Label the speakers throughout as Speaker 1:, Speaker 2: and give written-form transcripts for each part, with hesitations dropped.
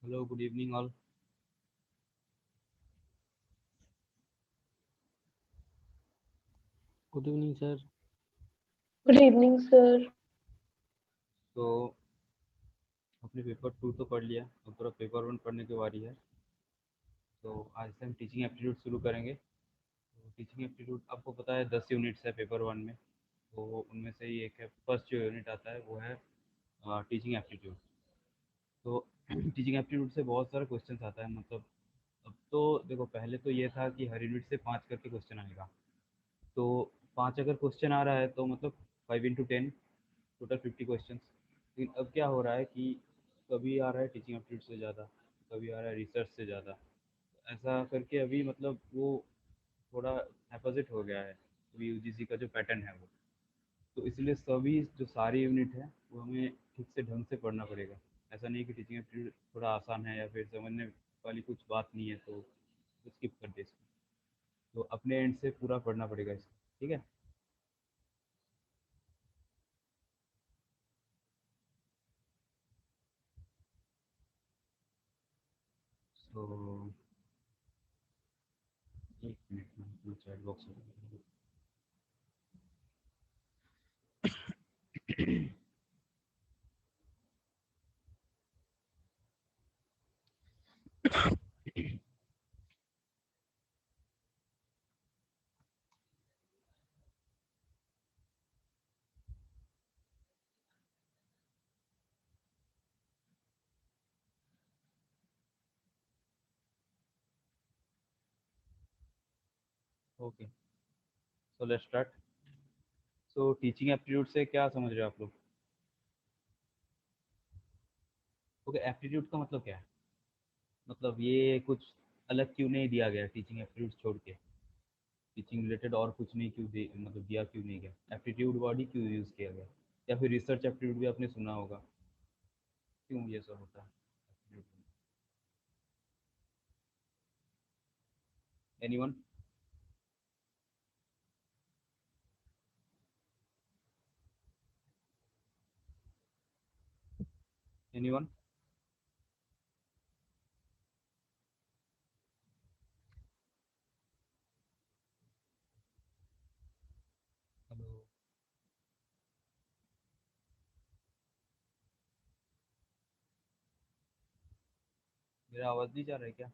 Speaker 1: Hello, good evening all.
Speaker 2: Good evening, sir.
Speaker 3: Good evening, sir.
Speaker 1: तो अपने paper two तो पढ़ लिया, अब पूरा पेपर वन पढ़ने की बारी है। तो आज से हम टीचिंग एप्टीट्यूड शुरू करेंगे। तो टीचिंग एप्टीट्यूड आपको पता है 10 यूनिट्स है पेपर वन में। तो उनमें से ही एक है, फर्स्ट जो यूनिट आता है वो है टीचिंग एप्टीट्यूड। तो टीचिंग एप्टीट्यूड से बहुत सारे क्वेश्चन आता है, मतलब अब तो देखो, पहले तो ये था कि हर यूनिट से 5 करके क्वेश्चन आएगा। तो 5 अगर क्वेश्चन आ रहा है तो मतलब 5 into 10, टोटल 50 क्वेश्चन। लेकिन अब क्या हो रहा है कि कभी आ रहा है टीचिंग एप्टीट्यूड से ज़्यादा, कभी आ रहा है रिसर्च से ज़्यादा। ऐसा करके अभी मतलब वो थोड़ा अपोजिट हो गया है अभी यूजीसी का जो पैटर्न है वो। तो इसलिए सभी जो सारी यूनिट है वो हमें ठीक से ढंग से पढ़ना पड़ेगा। ऐसा नहीं कि टीचिंग एप्टीट्यूड थोड़ा आसान है या फिर समझने वाली कुछ बात नहीं है तो स्किप कर दे इसको। तो अपने एंड से पूरा पढ़ना पड़ेगा इसको, ठीक है। सो एक मिनट में चैट बॉक्स में। Okay, so let's start. So teaching aptitude से क्या समझ रहे हो आप लोग? ओके, एप्टीट्यूड का मतलब क्या है? मतलब ये कुछ अलग क्यों नहीं दिया गया टीचिंग एप्टीट्यूड छोड़ के? टीचिंग रिलेटेड और कुछ नहीं क्यों दे, मतलब दिया क्यों नहीं गया? एप्टीट्यूड वर्ड ही क्यों यूज़ किया गया? या फिर रिसर्च एप्टीट्यूड भी आपने सुना होगा, क्यों ये सब होता है एप्टीट्यूड में? एनीवन? एनीवन? हेलो? मेरा आवाज़ नहीं जा रहा है क्या?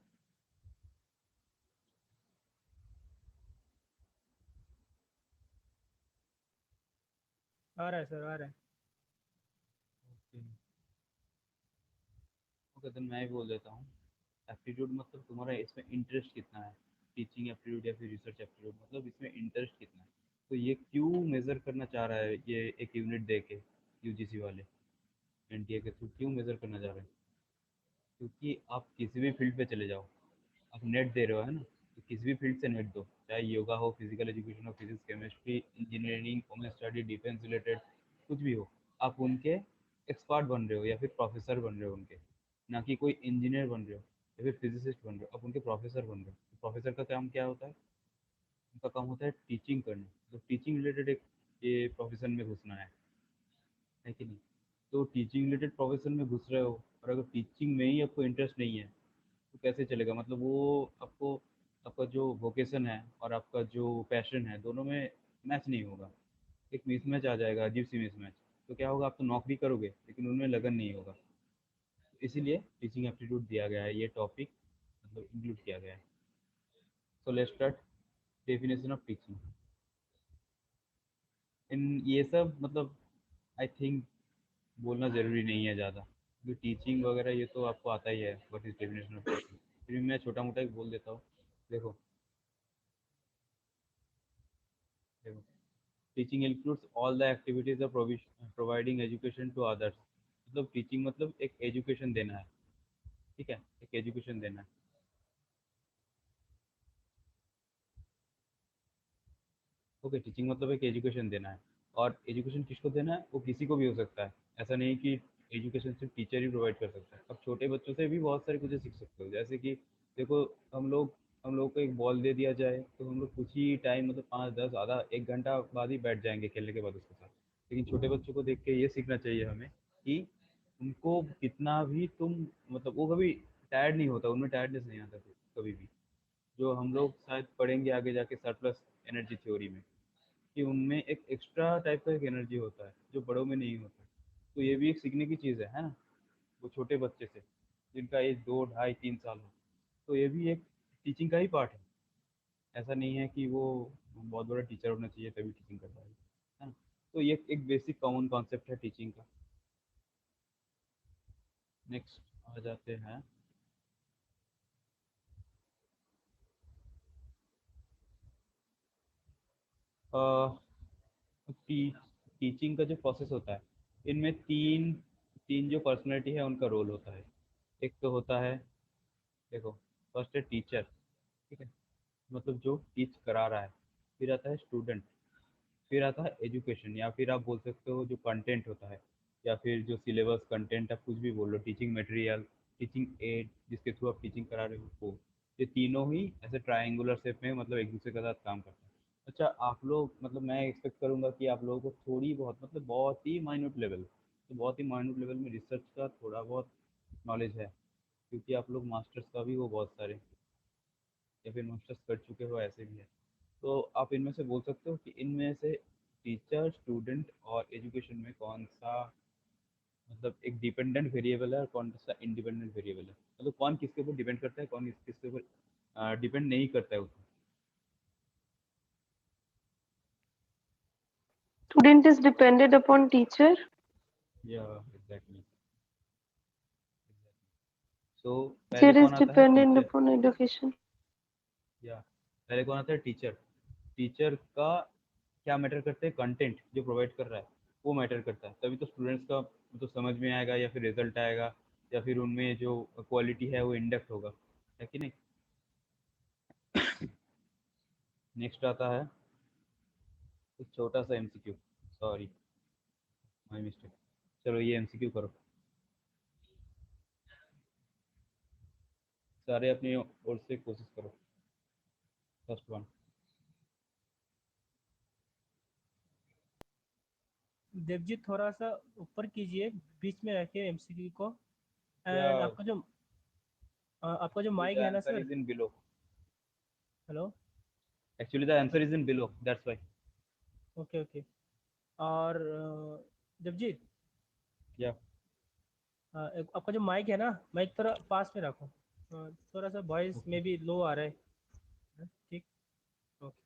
Speaker 2: आ रहा है सर, आ रहा है।
Speaker 1: ओके। ओके, तो मैं ही बोल देता हूँ। एप्टीट्यूड मतलब तुम्हारा इसमें इंटरेस्ट कितना है। टीचिंग एप्टीट्यूड या फिर रिसर्च एप्टीट्यूड, मतलब इसमें इंटरेस्ट कितना है। तो ये क्यों मेज़र करना चाह रहा है ये एक यूनिट दे के, यूजीसी वाले एनटीए के थ्रू क्यों मेज़र करना चाह रहे हैं? क्योंकि आप किसी भी फील्ड पे चले जाओ, आप नेट दे रहे हो है ना, तो किसी भी फील्ड से नेट दो, चाहे योगा हो, फिजिकल एजुकेशन हो, physics, chemistry, engineering, home study, defence related, कुछ भी हो। आप उनके एक्सपर्ट बन रहे हो या फिर प्रोफेसर बन रहे हो उनके, ना कि कोई इंजीनियर बन रहे हो या फिर फिजिसिस्ट बन रहे हो, आप उनके प्रोफेसर बन रहे हो। प्रोफेसर का काम क्या होता है? उनका काम होता है टीचिंग करना। तो टीचिंग रिलेटेड एक ये प्रोफेशन में घुसना है कि नहीं? तो टीचिंग रिलेटेड प्रोफेशन में घुस रहे हो, और अगर टीचिंग में ही आपको इंटरेस्ट नहीं है तो कैसे चलेगा? मतलब वो आपको, आपका जो वोकेशन है और आपका जो पैशन है दोनों में मैच नहीं होगा। एक मिसमैच आ जाएगा, अजीब सी मिसमैच। तो क्या होगा, आप तो नौकरी करोगे लेकिन उनमें लगन नहीं होगा। तो इसीलिए टीचिंग एप्टीट्यूड दिया गया है, ये टॉपिक मतलब इंक्लूड किया गया है। So let's start. Definition of teaching in ये सब मतलब आई थिंक बोलना ज़रूरी नहीं है ज़्यादा, क्योंकि टीचिंग वगैरह ये तो आपको आता ही है, what is definition of teaching. फिर भी मैं छोटा मोटा एक बोल देता हूँ। देखो, देखो, teaching includes all the activities of providing education to others. मतलब टीचिंग मतलब एक एजुकेशन देना है, ठीक है, एक एजुकेशन देना है। ओके, टीचिंग मतलब एक एजुकेशन देना है। और एजुकेशन किसको देना है? वो किसी को भी हो सकता है। ऐसा नहीं कि एजुकेशन सिर्फ टीचर ही प्रोवाइड कर सकता है। अब छोटे बच्चों से भी बहुत सारी चीज़ें सीख सकते हो, जैसे कि देखो, हम लोग को एक बॉल दे दिया जाए तो हम लोग कुछ ही टाइम, मतलब 5 10 आधा 1 घंटा बाद ही बैठ जाएंगे खेलने के बाद उसके साथ। लेकिन छोटे बच्चों को देख के ये सीखना चाहिए हमें कि उनको कितना भी तुम मतलब वो कभी टायर्ड नहीं होता, उनमें टायर्डनेस नहीं आता कभी भी। जो हम लोग शायद पढ़ेंगे आगे जाके सरप्लस एनर्जी थ्योरी में, कि उनमें एक एक्स्ट्रा टाइप का एक एनर्जी होता है जो बड़ों में नहीं होता। तो ये भी एक सीखने की चीज़ है ना, वो छोटे बच्चे से जिनका एज 2, ढाई, 3 साल हो। तो ये भी एक टीचिंग का ही पार्ट है। ऐसा नहीं है कि वो बहुत बड़ा टीचर होना चाहिए तभी टीचिंग कर पाएगा, है ना। तो ये एक बेसिक कॉमन कॉन्सेप्ट है टीचिंग का। नेक्स्ट आ जाते हैं। टीचिंग का जो प्रोसेस होता है, इनमें तीन तीन जो पर्सनैलिटी है उनका रोल होता है। एक तो होता है, देखो, फर्स्ट है टीचर, ठीक है, मतलब जो टीच करा रहा है। फिर आता है स्टूडेंट, फिर आता है एजुकेशन, या फिर आप बोल सकते हो जो कंटेंट होता है, या फिर जो सिलेबस कंटेंट, आप कुछ भी बोल लो, टीचिंग मटेरियल, टीचिंग एड जिसके थ्रू आप टीचिंग करा रहे हो वो। ये तीनों ही ऐसे ट्रायंगुलर शेप में मतलब एक दूसरे के साथ काम करते हैं। अच्छा, आप लोग मतलब मैं एक्सपेक्ट करूंगा कि आप लोगों को थोड़ी बहुत मतलब बहुत ही माइन्यूट लेवल, तो बहुत ही माइन्यूट लेवल में रिसर्च का थोड़ा बहुत नॉलेज है, क्योंकि आप लोग मास्टर्स का भी हो बहुत सारे, या फिर मास्टर्स कर चुके हो ऐसे भी है। तो आप इनमें से बोल सकते हो कि इनमें से टीचर, स्टूडेंट और एजुकेशन में कौन सा मतलब एक डिपेंडेंट वेरिएबल है और कौन सा इंडिपेंडेंट वेरिएबल है, मतलब कौन किसके ऊपर डिपेंड करता है, कौन किसके ऊपर डिपेंड नहीं करता है उतना।
Speaker 3: Student is dependent upon teacher.
Speaker 1: या एग्जैक्टली। सो पहले
Speaker 3: Teacher is
Speaker 1: कौन आता है,
Speaker 3: dependent
Speaker 1: टीचर।
Speaker 3: upon education.
Speaker 1: या पहले कौन आता है, टीचर। टीचर का क्या मैटर करता है, कंटेंट जो प्रोवाइड कर रहा है वो मैटर करता है, तभी तो स्टूडेंट्स का तो समझ में आएगा, या फिर रिजल्ट आएगा, या फिर उनमें जो क्वालिटी है वो इंडक्ट होगा, है कि नहीं। नेक्स्ट आता है एक छोटा सा एमसीक्यू, सॉरी माय मिस्टेक। चलो ये एमसीक्यू करो, सारे अपनी ओर से कोशिश करो। First one.
Speaker 2: देवजीत थोड़ा सा ऊपर कीजिए, बीच में रखिए एमसीक्यू को।
Speaker 1: या
Speaker 2: एंड आपका जो
Speaker 1: द
Speaker 2: माइक है ना
Speaker 1: answer
Speaker 2: sir.
Speaker 1: Is in below,
Speaker 2: hello.
Speaker 1: Actually the answer is in below, that's why.
Speaker 2: Okay okay. और देवजीत,
Speaker 1: या
Speaker 2: आपका जो माइक है ना, माइक थोड़ा पास में रखो। थोड़ा सा वॉइस
Speaker 1: ओके,
Speaker 2: में भी लो आ रहा है। ठीक। Okay.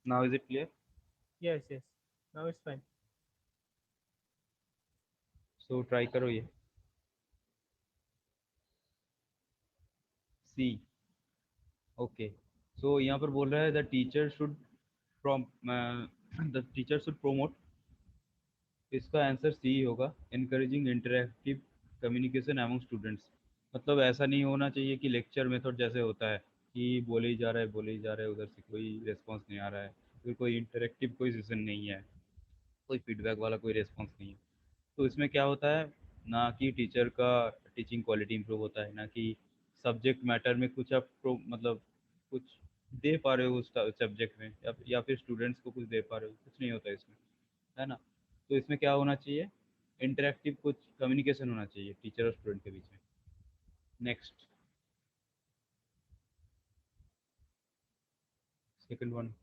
Speaker 1: Now is it clear.
Speaker 2: Yes yes, now it's fine.
Speaker 1: So try करो ये। सी, ओके। सो यहाँ पर बोल रहा है द टीचर शुड प्रोमोट, इसका आंसर सी होगा, encouraging interactive communication among students. मतलब ऐसा नहीं होना चाहिए कि लेक्चर मेथड जैसे होता है कि बोले ही जा रहा है बोले ही जा रहा है, उधर से कोई रेस्पॉन्स नहीं आ रहा है, फिर कोई इंटरेक्टिव कोई सेशन नहीं है, कोई फीडबैक वाला कोई रेस्पॉन्स नहीं है। तो इसमें क्या होता है, ना कि टीचर का टीचिंग क्वालिटी इंप्रूव होता है, ना कि सब्जेक्ट मैटर में कुछ आप मतलब कुछ दे पा रहे हो उस सब्जेक्ट में, या फिर स्टूडेंट्स को कुछ दे पा रहे हो, कुछ नहीं होता इसमें, है ना। तो इसमें क्या होना चाहिए, इंटरेक्टिव कुछ कम्युनिकेशन होना चाहिए टीचर और स्टूडेंट के बीच में। Next, second one.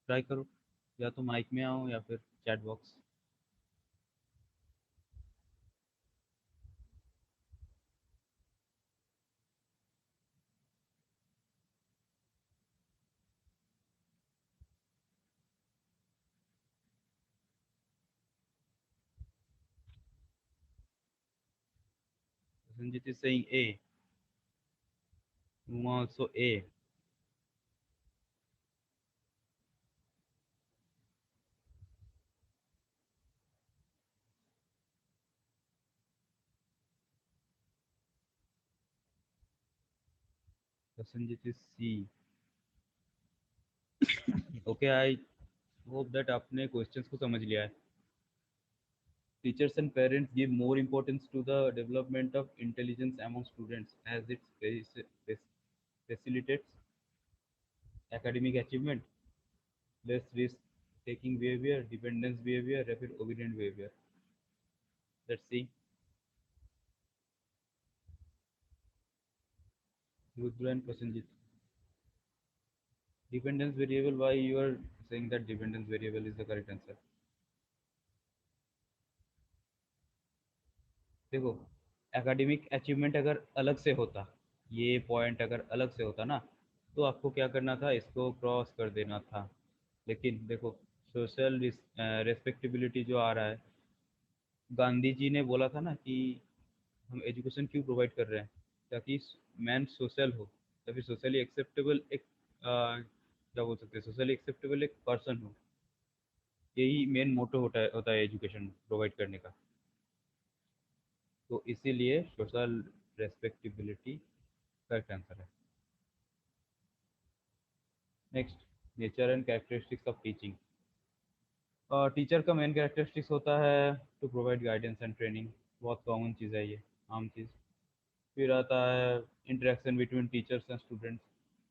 Speaker 1: ट्राई करो, या तो माइक में आओ या फिर chat box. Sanjeet is saying A, also A. Prasenjit is C. Okay, I hope that आपने questions को समझ लिया है. Teachers and parents give more importance to the development of intelligence among students as it facilitates academic achievement, less risk-taking behavior, dependence behavior, या फिर obedient behavior. Let's see. Rudra and Prasenjit. Dependence variable, why you are saying that dependence variable is the correct answer? देखो, academic achievement अगर अलग से होता, ये point अगर अलग से होता ना, तो आपको क्या करना था, इसको क्रॉस कर देना था. लेकिन देखो, सोशल रेस्पेक्टेबिलिटी जो आ रहा है, गांधी जी ने बोला था ना कि हम एजुकेशन क्यों प्रोवाइड कर रहे हैं, ताकि मैन सोशल हो, या फिर सोशली एक्सेप्टेबल एक क्या बोल सकते हैं, सोशली एक्सेप्टेबल एक पर्सन हो. यही मेन मोटो होता है एजुकेशन प्रोवाइड करने का. तो इसीलिए सोशल रेस्पेक्टेबिलिटी करेक्ट आंसर है. Next, nature and characteristics of teaching. Teacher का मेन कैरेक्टरिस्टिक्स होता है to provide guidance and training. बहुत कॉमन चीज़ है ये, आम चीज़. फिर आता है interaction between teachers and students.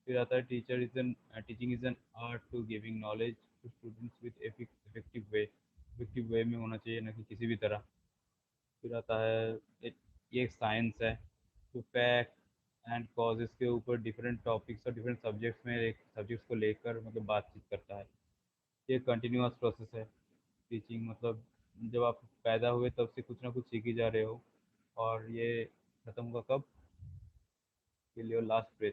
Speaker 1: फिर आता है teaching is an art to giving knowledge to students with effective way में होना चाहिए, ना कि किसी भी तरह. फिर आता है ये एक साइंस है, तो फैक्ट एंड कॉजेस के ऊपर डिफरेंट टॉपिक्स और डिफरेंट सब्जेक्ट्स में एक सब्जेक्ट्स को लेकर मतलब बातचीत करता है. ये कंटिन्यूअस प्रोसेस है टीचिंग. मतलब जब आप पैदा हुए तब से कुछ ना कुछ सीख ही जा रहे हो, और ये ख़त्म होगा कब, टिल योर लास्ट ब्रेथ.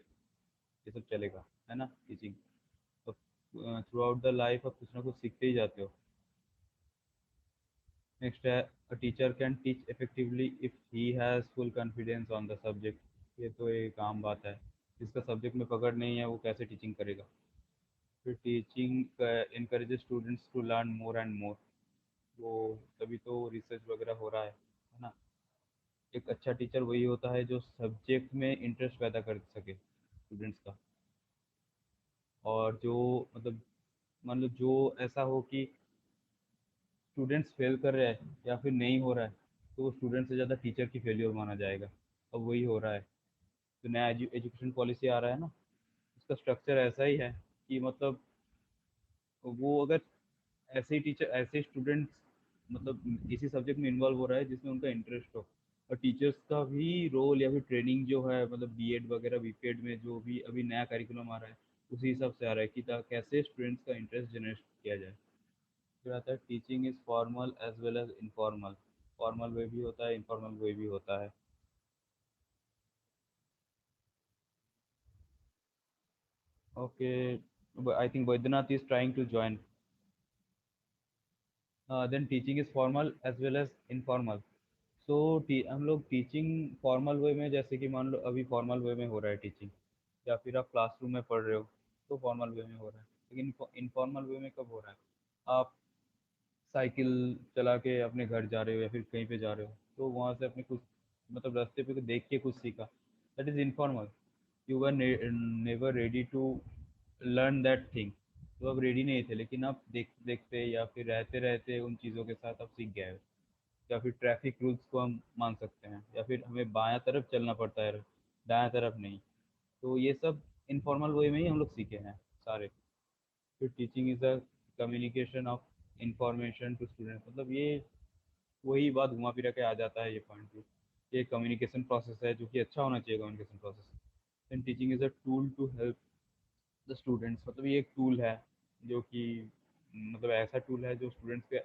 Speaker 1: ये सब चलेगा, है ना, टीचिंग. तो थ्रू आउट द लाइफ आप कुछ ना कुछ सीखते ही जाते हो. नेक्स्ट है, a teacher can teach effectively if he has full confidence on the subject. ये तो एक आम बात है, जिसका सब्जेक्ट में पकड़ नहीं है वो कैसे टीचिंग करेगा. फिर teaching encourages students to learn more and more. वो तभी तो रिसर्च वगैरह हो रहा है ना. एक अच्छा टीचर वही होता है जो सब्जेक्ट में इंटरेस्ट पैदा कर सके स्टूडेंट्स का, और जो मतलब जो ऐसा हो कि स्टूडेंट्स फेल कर रहे हैं या फिर नहीं हो रहा है, तो वो स्टूडेंट से ज़्यादा टीचर की फेलियर माना जाएगा. अब वही हो रहा है. तो नया एजुकेशन पॉलिसी आ रहा है ना, उसका स्ट्रक्चर ऐसा ही है कि मतलब वो अगर ऐसे ही टीचर ऐसे स्टूडेंट्स मतलब इसी सब्जेक्ट में इन्वॉल्व हो रहा है जिसमें उनका इंटरेस्ट हो. और टीचर्स का भी रोल या फिर ट्रेनिंग जो है, मतलब बीएड वगैरह बीपीएड में जो भी अभी नया करिकुलम आ रहा है, उसी हिसाब से आ रहा है कि कैसे स्टूडेंट्स का इंटरेस्ट जनरेट किया जाए. फिर आता है teaching is formal as well as informal. Formal way भी होता है, इनफॉर्मल वे भी होता है. Okay, I think Vaidyanath is trying to join. Then teaching is formal as well as informal. So हम लोग टीचिंग फॉर्मल वे में, जैसे कि मान लो अभी फॉर्मल वे में हो रहा है टीचिंग, या फिर आप क्लासरूम में पढ़ रहे हो, तो फॉर्मल वे में हो रहा है. लेकिन इनफॉर्मल वे में कब हो रहा है, आप साइकिल चला के अपने घर जा रहे हो या फिर कहीं पे जा रहे हो, तो वहाँ से अपने कुछ मतलब रास्ते पे देख के कुछ सीखा, that is informal. You were never ready to learn that thing. तो आप रेडी नहीं थे, लेकिन आप देखते या फिर रहते रहते उन चीज़ों के साथ आप सीख गए हो. या फिर ट्रैफिक रूल्स को हम मान सकते हैं, या फिर हमें बायां तरफ चलना पड़ता है, दायां तरफ नहीं. तो ये सब इनफॉर्मल वे में ही हम लोग सीखे हैं सारे. फिर teaching is a communication of information to students. मतलब ये वही बात घुमा फिरा के आ जाता है ये पॉइंट भी. ये कम्युनिकेशन प्रोसेस है जो कि अच्छा होना चाहिए communication process. And teaching is a tool to help the students. मतलब ये एक टूल है जो कि मतलब ऐसा टूल है जो स्टूडेंट्स के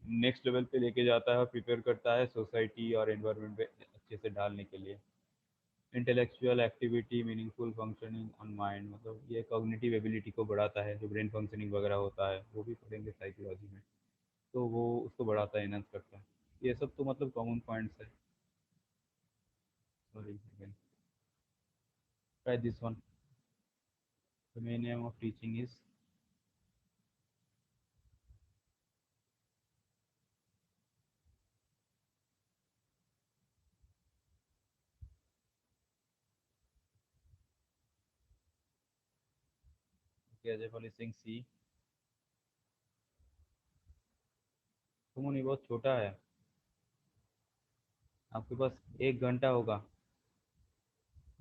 Speaker 1: नेक्स्ट लेवल पे लेके जाता है और प्रिपेयर करता है सोसाइटी और एनवायरनमेंट पे अच्छे से डालने के लिए. Intellectual activity meaningful functioning on mind. मतलब ये कॉग्निटिव एबिलिटी को बढ़ाता है, जो ब्रेन फंक्शनिंग वगैरह होता है वो भी पढ़ेंगे साइकोलॉजी में, तो वो उसको बढ़ाता है, एनहांस करता है. ये सब तो मतलब कॉमन पॉइंट्स है. Sorry again. Try this one. The main M of teaching is. Okay, Ajaypal is saying C. सुमन ये बहुत छोटा है, आपके पास 1 घंटा होगा,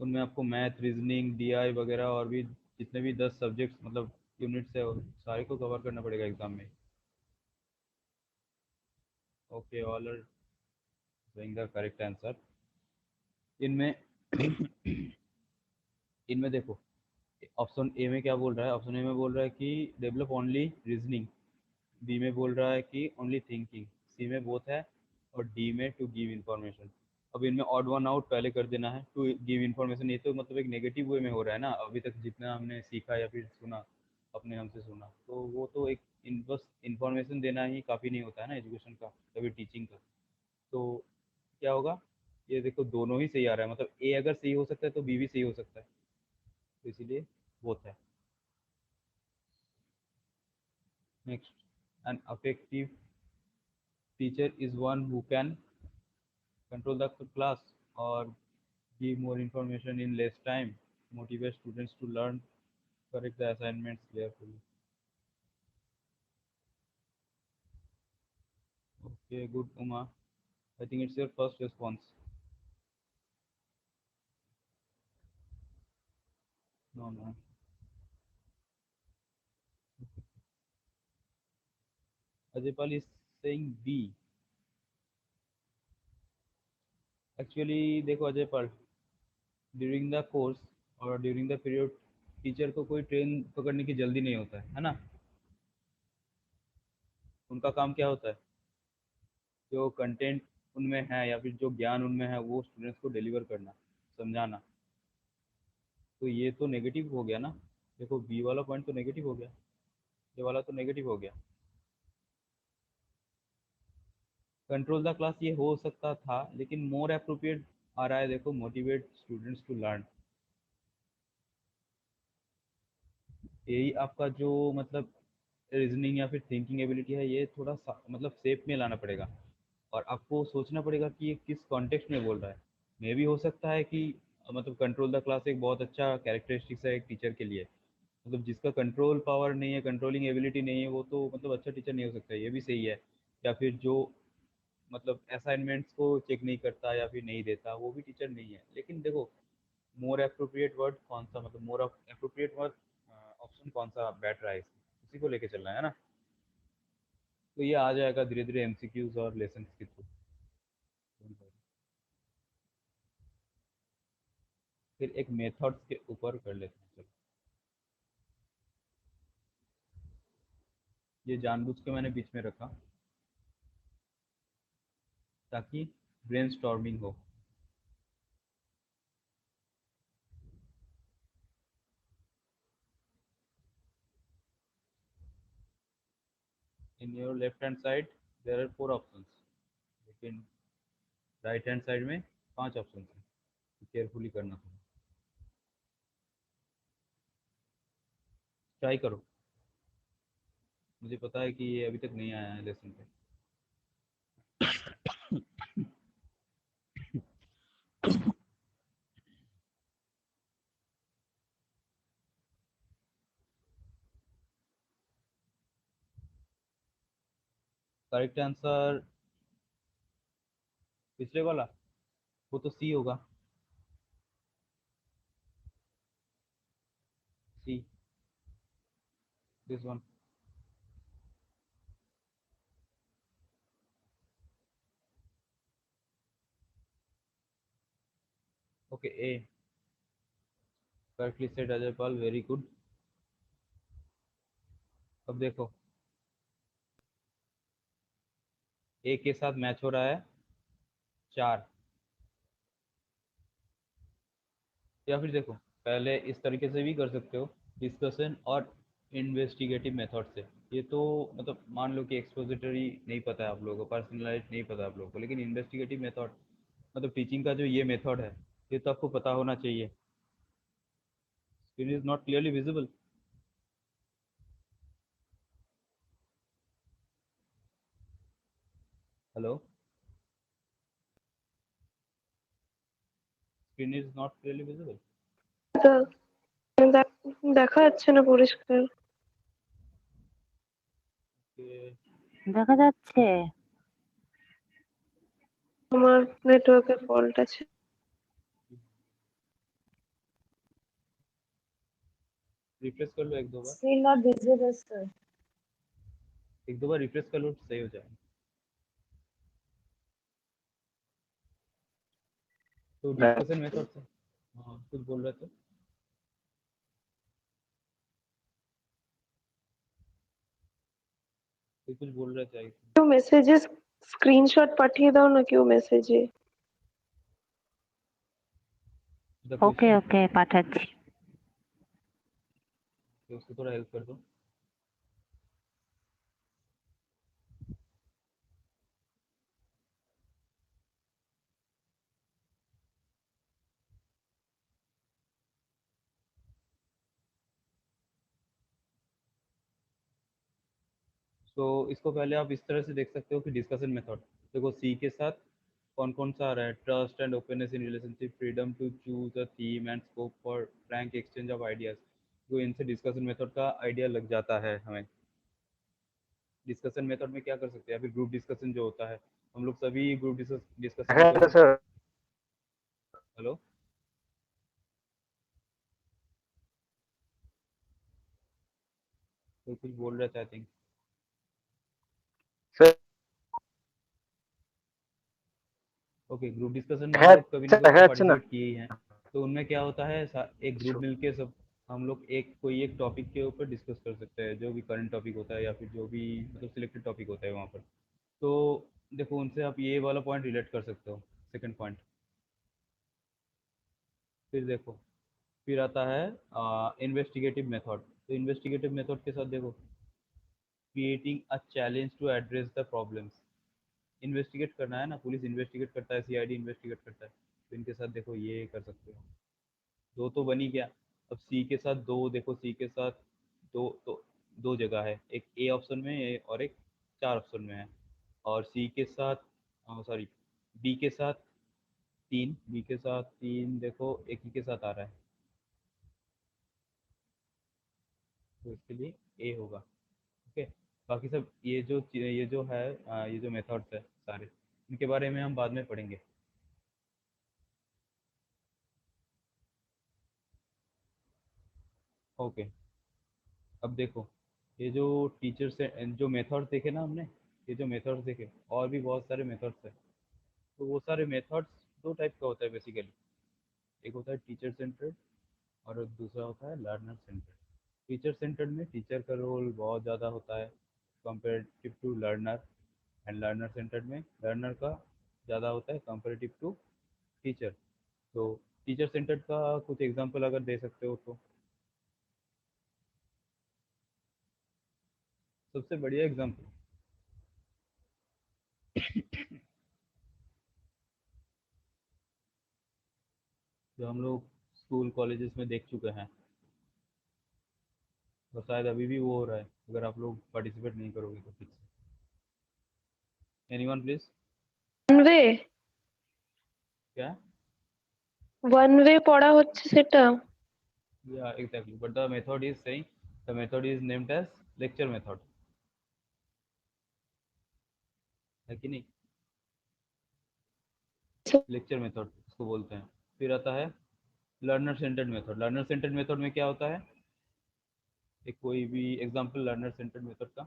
Speaker 1: उनमें आपको मैथ, रीजनिंग, डीआई वगैरह और भी जितने भी 10 सब्जेक्ट्स मतलब यूनिट्स है सारे को कवर करना पड़ेगा एग्जाम में। Okay, all are doing the correct answer. इनमें इनमें देखो, ऑप्शन ए में क्या बोल रहा है, ऑप्शन ए में बोल रहा है कि डेवलप ओनली रीजनिंग, बी में बोल रहा है कि ओनली थिंकिंग, सी में बोथ है, और डी में टू गिव इंफॉर्मेशन। अब इनमें ऑड वन आउट पहले कर देना है। टू गिव इंफॉर्मेशन ये तो मतलब एक नेगेटिव वे में हो रहा है ना, अभी तक जितना हमने सीखा या फिर सुना, अपने हमसे सुना, तो वो तो एक बस इंफॉर्मेशन देना ही काफ़ी नहीं होता है ना एजुकेशन का, कभी टीचिंग का। तो क्या होगा, ये देखो दोनों ही सही आ रहा है, मतलब ए अगर सही हो सकता है तो बी भी सही हो सकता है, तो इसीलिए बोथ है। Next, an affective teacher is one who can control the class or give more information in less time, motivate students to learn, correct the assignments carefully. Okay, good, Uma. I think it's your first response. No, no. Ajaypal is saying B. Actually, देखो Ajaypal, during the course और during the period teacher को कोई train पकड़ने की जल्दी नहीं होता है ना। उनका काम क्या होता है, जो कंटेंट उनमें है या फिर जो ज्ञान उनमें है वो स्टूडेंट्स को डिलीवर करना, समझाना। तो ये तो नेगेटिव हो गया ना, देखो बी वाला पॉइंट तो नेगेटिव हो गया, ये वाला तो नेगेटिव हो गया। कंट्रोल द क्लास ये हो सकता था, लेकिन मोर अप्रोप्रिएट आ रहा है, देखो मोटिवेट स्टूडेंट्स टू लर्न। यही आपका जो मतलब रीजनिंग या फिर थिंकिंग एबिलिटी है, ये थोड़ा मतलब सेप में लाना पड़ेगा, और आपको सोचना पड़ेगा कि ये किस कॉन्टेक्स्ट में बोल रहा है। मे भी हो सकता है कि मतलब कंट्रोल द क्लास एक बहुत अच्छा कैरेक्टरिस्टिक्स है एक टीचर के लिए, मतलब जिसका कंट्रोल पावर नहीं है, कंट्रोलिंग एबिलिटी नहीं है, वो तो मतलब अच्छा टीचर नहीं हो सकता, ये भी सही है। या फिर जो मतलब असाइनमेंट्स को चेक नहीं करता या फिर नहीं देता, वो भी टीचर नहीं है। लेकिन देखो मोर अप्रोप्रिएट वर्ड कौन सा, मतलब मोर अप्रोप्रिएट वर्ड ऑप्शन कौन सा बैठ रहा है उसी को लेके चलना है ना। तो ये आ जाएगा धीरे धीरे एमसीक्यूज और लेसन के थ्रू। फिर एक मेथड्स के ऊपर कर लेते हैं, चलो। ये जानबूझ के मैंने बीच में रखा ताकि ब्रेनस्टॉर्मिंग हो। In your left hand side there are 4 options, लेकिन राइट हैंड साइड में 5 ऑप्शन है, केयरफुली करना था। ट्राई करो, मुझे पता है कि ये अभी तक नहीं आया है लेसन पे। करेक्ट आंसर पिछले वाला, वो तो सी होगा, C, this one. Okay, A correctly said Ajaypal, very good. अब देखो ए के साथ मैच हो रहा है 4, या फिर देखो पहले इस तरीके से भी कर सकते हो, डिस्कशन और इन्वेस्टिगेटिव मेथड से। ये तो मतलब मान लो कि एक्सपोजिटरी नहीं पता है आप लोगों को, पर्सनलाइज नहीं पता है आप लोगों को, लेकिन इन्वेस्टिगेटिव मेथड मतलब टीचिंग का जो ये मेथड है, ये तो आपको पता होना चाहिए। Screen is not clearly visible. Hello, screen is not clearly visible.
Speaker 3: The দেখা যাচ্ছে না পরিষ্কার।
Speaker 4: দেখা যাচ্ছে।
Speaker 3: আমার নেটওয়ার্কের ফল্ট আছে।
Speaker 1: रिफ्रेश कर लो एक दो बार,
Speaker 4: Still not visible, sir.
Speaker 1: एक दो बार रिफ्रेश कर लो, सही हो जाएगा। तो डिस्कशन मेथड से हाँ कुछ बोल रहे थे। तो कुछ बोल रहे थे
Speaker 3: কেউ মেসেজে স্ক্রিনশট পাঠিয়ে দাও না কেউ মেসেজে।
Speaker 1: द
Speaker 4: ओके
Speaker 1: क्वेश्चन
Speaker 4: ओके पाठाচ্ছি।
Speaker 1: तो उसको थोड़ा हेल्प कर दो। तो इसको पहले आप इस तरह से देख सकते हो कि डिस्कशन मेथड देखो सी के साथ कौन कौन सा आ रहा है, trust and openness in relationship, freedom to choose a theme and scope for frank exchange of ideas. तो इनसे डिस्कशन मेथड का आइडिया लग जाता है हमें। डिस्कशन मेथड में क्या कर सकते हैं, अभी ग्रुप डिस्कशन जो होता है, हम लोग सभी ग्रुप डिस्कशन में कोई
Speaker 5: सर
Speaker 1: हेलो कोई कुछ बोल रहे थे I think.
Speaker 5: Sir
Speaker 1: okay, group discussion में हम लोग कभी ना कभी
Speaker 5: দেখা
Speaker 1: तो
Speaker 5: যাচ্ছে না
Speaker 1: पार्टिसिपेट किए ही हैं। तो उनमें क्या होता है, एक ग्रुप मिलके सब हम लोग एक कोई एक टॉपिक के ऊपर डिस्कस कर सकते हैं, जो भी करंट टॉपिक होता है या फिर जो भी मतलब सिलेक्टेड टॉपिक होता है वहाँ पर। तो देखो उनसे आप ये वाला पॉइंट रिलेट कर सकते हो, सेकंड पॉइंट। फिर देखो फिर आता है इन्वेस्टिगेटिव मेथड। तो इन्वेस्टिगेटिव मेथड के साथ देखो creating a challenge to address the problems. Investigate करना है ना, पुलिस इन्वेस्टिगेट करता है, सीआईडी इन्वेस्टिगेट करता है, तो इनके साथ देखो ये कर सकते हो। दो तो बनी गया। अब सी के साथ दो देखो, सी के साथ दो तो दो जगह है, एक ए ऑप्शन में है और एक चार ऑप्शन में है। और सी के साथ सॉरी बी के साथ तीन, बी के साथ तीन देखो एक ही के साथ आ रहा है, तो इसके लिए ए होगा। ओके, बाकी सब ये जो है ये जो मेथड्स है सारे, इनके बारे में हम बाद में पढ़ेंगे। ओके, अब देखो ये जो टीचर से जो मेथड्स देखे ना हमने, ये जो मेथड्स देखे और भी बहुत सारे मेथड्स है। तो वो सारे मेथड्स दो टाइप का होता है बेसिकली, एक होता है टीचर सेंटर्ड और दूसरा होता है लर्नर सेंटर्ड। टीचर सेंटर्ड में टीचर का रोल बहुत ज़्यादा होता है comparative to learner, and learner centred में लर्नर का ज़्यादा होता है कंपेरेटिव टू टीचर। तो टीचर सेंटर्ड का कुछ एग्जांपल अगर दे सकते हो तो। सबसे बढ़िया एग्जांपल जो हम लोग स्कूल कॉलेजेस में देख चुके हैं, और शायद अभी भी वो हो रहा है अगर आप लोग पार्टिसिपेट नहीं करोगे तो ठीक से। Anyone please.
Speaker 3: ওয়ান ওয়ে
Speaker 1: क्या?
Speaker 3: ওয়ান ওয়ে পড়া হচ্ছে সেটা।
Speaker 1: Yeah, exactly, but the method is saying the method is named as lecture method, है कि नहीं? लेक्चर मेथड उसको बोलते हैं। फिर आता है learner centred method. Learner centred method में क्या होता है, एक कोई भी एग्जांपल लर्नर सेंटर्ड मेथड का।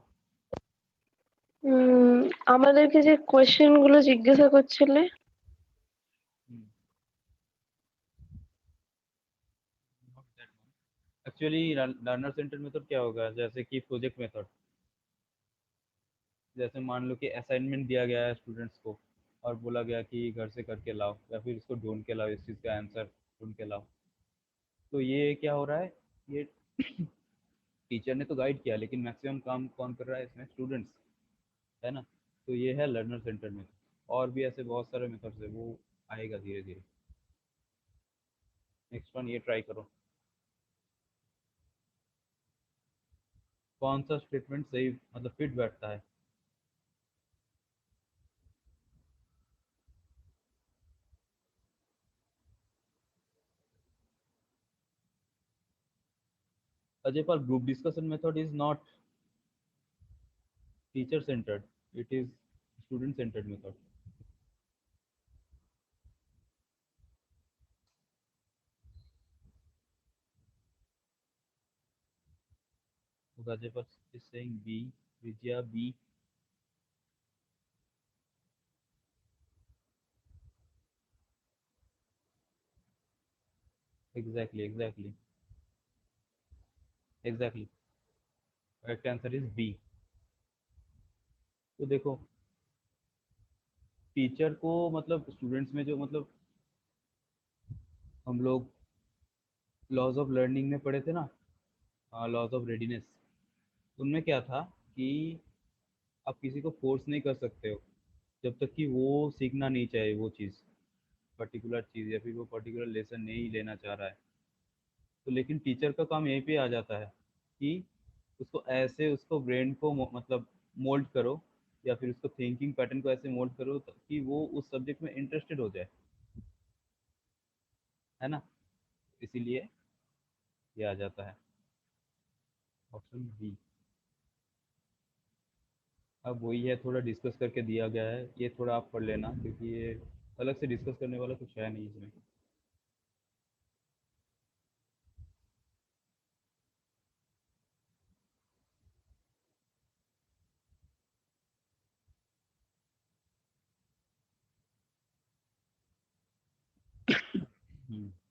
Speaker 3: আমাদেরকে যে কোয়েশ্চেন গুলো জিজ্ঞাসা করছিলে
Speaker 1: एक्चुअली लर्नर सेंटर्ड मेथड क्या होगा, जैसे कि प्रोजेक्ट मेथड। जैसे मान लो कि असाइनमेंट दिया गया है स्टूडेंट्स को और बोला गया कि घर से करके लाओ या फिर इसको ढूंढ के लाओ, इस चीज़ का आंसर ढूंढ के लाओ। तो ये क्या हो रहा है, ये टीचर ने तो गाइड किया लेकिन मैक्सिमम काम कौन कर रहा है इसमें, स्टूडेंट्स, है ना। तो ये है लर्नर सेंटर्ड मेथड। और भी ऐसे बहुत सारे मेथड्स है, वो आएगा धीरे धीरे। नेक्स्ट वन ये ट्राई करो। कौन सा स्टेटमेंट सही मतलब फिट बैठता है। Ajaypal, group discussion method is not teacher centered, it is student centered method. Ajaypal is saying B, Vijaya B. Exactly. Correct answer is B. तो देखो, टीचर को मतलब स्टूडेंट्स में जो मतलब हम लोग लॉज ऑफ लर्निंग में पढ़े थे ना, लॉज ऑफ रेडीनेस, उनमें क्या था कि आप किसी को फोर्स नहीं कर सकते हो जब तक कि वो सीखना नहीं चाहे वो चीज़, पर्टिकुलर चीज़, या फिर वो पर्टिकुलर लेसन नहीं लेना चाह रहा है। तो लेकिन टीचर का काम यहीं पे आ जाता है कि उसको ऐसे उसको ब्रेन को मतलब मोल्ड करो, या फिर उसको थिंकिंग पैटर्न को ऐसे मोल्ड करो कि वो उस सब्जेक्ट में इंटरेस्टेड हो जाए, है ना। इसीलिए ये आ जाता है ऑप्शन बी। अब वही है, थोड़ा डिस्कस करके दिया गया है, ये थोड़ा आप पढ़ लेना क्योंकि ये अलग से डिस्कस करने वाला कुछ है नहीं इसमें।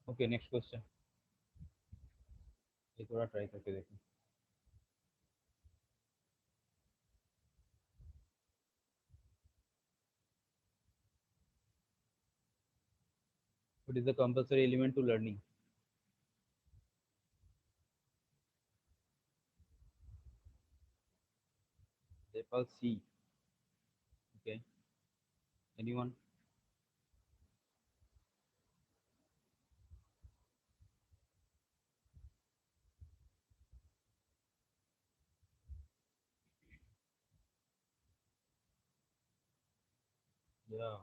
Speaker 1: ओके, नेक्स्ट क्वेश्चन, ये थोड़ा ट्राई करके देखो। What is the compulsory element to learning? Nepal C. Okay. Anyone? Yeah.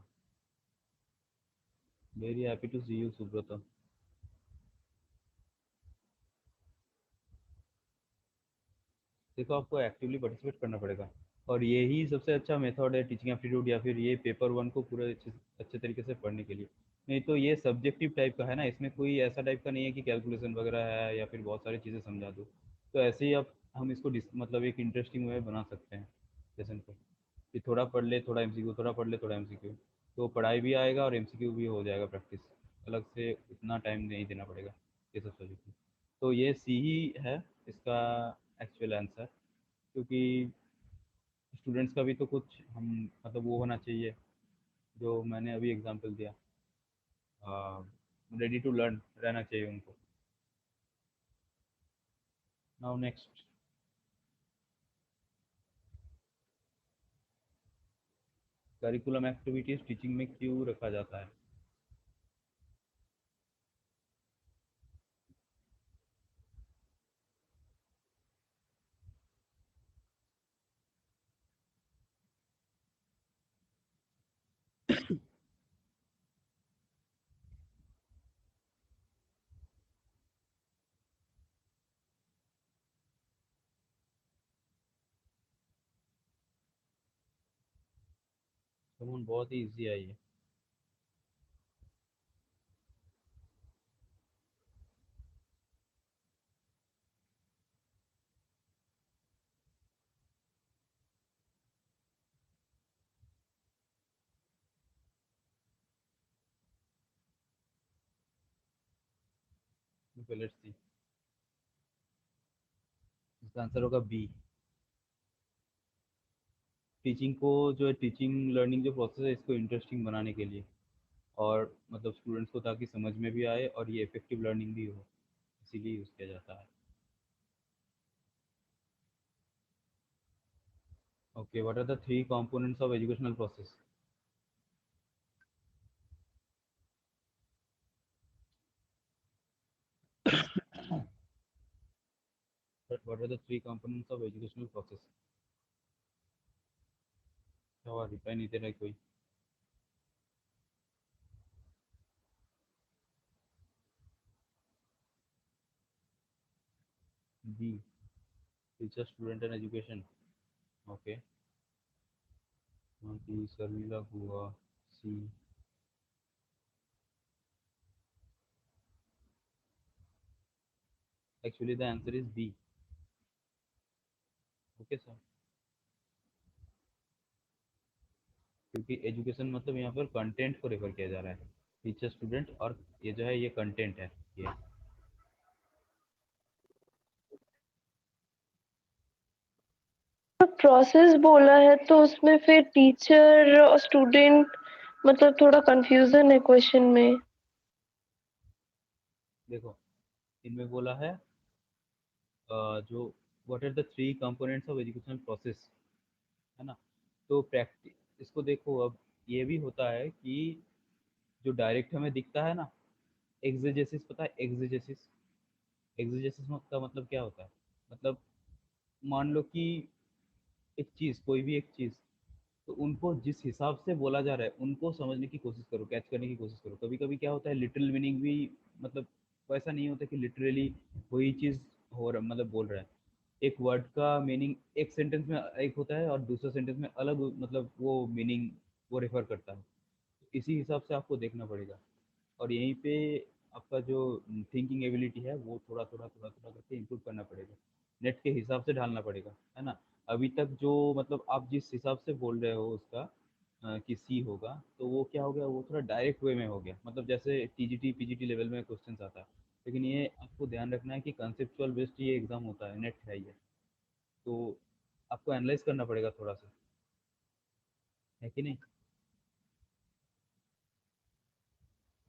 Speaker 1: Very happy to see you, Subrata. देखो, आपको एक्टिवली पार्टिसिपेट करना पड़ेगा, और यही सबसे अच्छा मेथड है टीचिंग एप्टीट्यूड, या फिर ये पेपर वन को पूरे अच्छे तरीके से पढ़ने के लिए। नहीं तो ये सब्जेक्टिव टाइप का है ना, इसमें कोई ऐसा टाइप का नहीं है कि कैलकुलेशन वगैरह है या फिर बहुत सारी चीज़ें समझा दो। तो ऐसे ही आप हम इसको मतलब एक इंटरेस्टिंग वे बना सकते हैं लेसन को, कि थोड़ा पढ़ ले थोड़ा एमसीक्यू, थोड़ा पढ़ ले थोड़ा एमसीक्यू, तो पढ़ाई भी आएगा और एमसीक्यू भी हो जाएगा प्रैक्टिस। अलग से उतना टाइम नहीं देना पड़ेगा ये सब सब्जेक्ट में। तो ये सी ही है इसका एक्चुअल आंसर, क्योंकि स्टूडेंट्स का भी तो कुछ हम मतलब वो होना चाहिए, जो मैंने अभी एग्जांपल दिया, रेडी टू लर्न रहना चाहिए उनको। Now next, curriculum activities teaching में क्यों रखा जाता है? कमन, बहुत ही इजी है ये। लेट्स सी, इसका आंसर होगा बी। टीचिंग को जो है, टीचिंग लर्निंग जो प्रोसेस है, इसको इंटरेस्टिंग बनाने के लिए, और मतलब स्टूडेंट्स को ताकि समझ में भी आए और ये इफेक्टिव लर्निंग भी हो, इसीलिए यूज़ किया जाता है। Okay, what are the three components of educational process? What are the three components of educational process? क्या रिप्लाई नहीं दे रहा है कोई? B, teacher student and education, okay. की शर्मिला हुआ C. Actually the answer is B, okay sir. क्योंकि education मतलब यहाँ पर कंटेंट को रेफर किया जा रहा है, टीचर स्टूडेंट, और ये जो है ये कंटेंट है ये।
Speaker 3: प्रोसेस बोला है तो उसमें फिर टीचर और स्टूडेंट मतलब थोड़ा कंफ्यूजन है क्वेश्चन में।
Speaker 1: देखो इनमें बोला है जो what are the three components of educational process, है ना। तो प्रैक्टिस, इसको देखो, अब ये भी होता है कि जो डायरेक्ट हमें दिखता है ना, एग्जेजेसिस, पता है एग्जेजेसिस? एग्जेजेसिस का मतलब क्या होता है? मतलब मान लो कि एक चीज़, कोई भी एक चीज़, तो उनको जिस हिसाब से बोला जा रहा है उनको समझने की कोशिश करो, कैच करने की कोशिश करो। कभी कभी क्या होता है, लिटरल मीनिंग भी, मतलब वैसा नहीं होता कि लिटरली वही चीज़ हो रहा, मतलब बोल रहा है। एक वर्ड का मीनिंग एक सेंटेंस में एक होता है और दूसरे सेंटेंस में अलग, मतलब वो मीनिंग वो रेफर करता है। इसी हिसाब से आपको देखना पड़ेगा, और यहीं पे आपका जो थिंकिंग एबिलिटी है वो थोड़ा थोड़ा थोड़ा थोड़ा करके इम्प्रूव करना पड़ेगा, नेट के हिसाब से ढालना पड़ेगा, है ना। अभी तक जो मतलब आप जिस हिसाब से बोल रहे हो उसका कि सी होगा, तो वो क्या हो गया, वो थोड़ा डायरेक्ट वे में हो गया, मतलब जैसे टीजीटी पीजीटी लेवल में क्वेश्चन आता है। लेकिन ये आपको ध्यान रखना है कि कंसेप्चुअल बेस्ड ये एग्जाम होता है, नेट है ये, तो आपको एनालाइज करना पड़ेगा थोड़ा सा, है कि नहीं।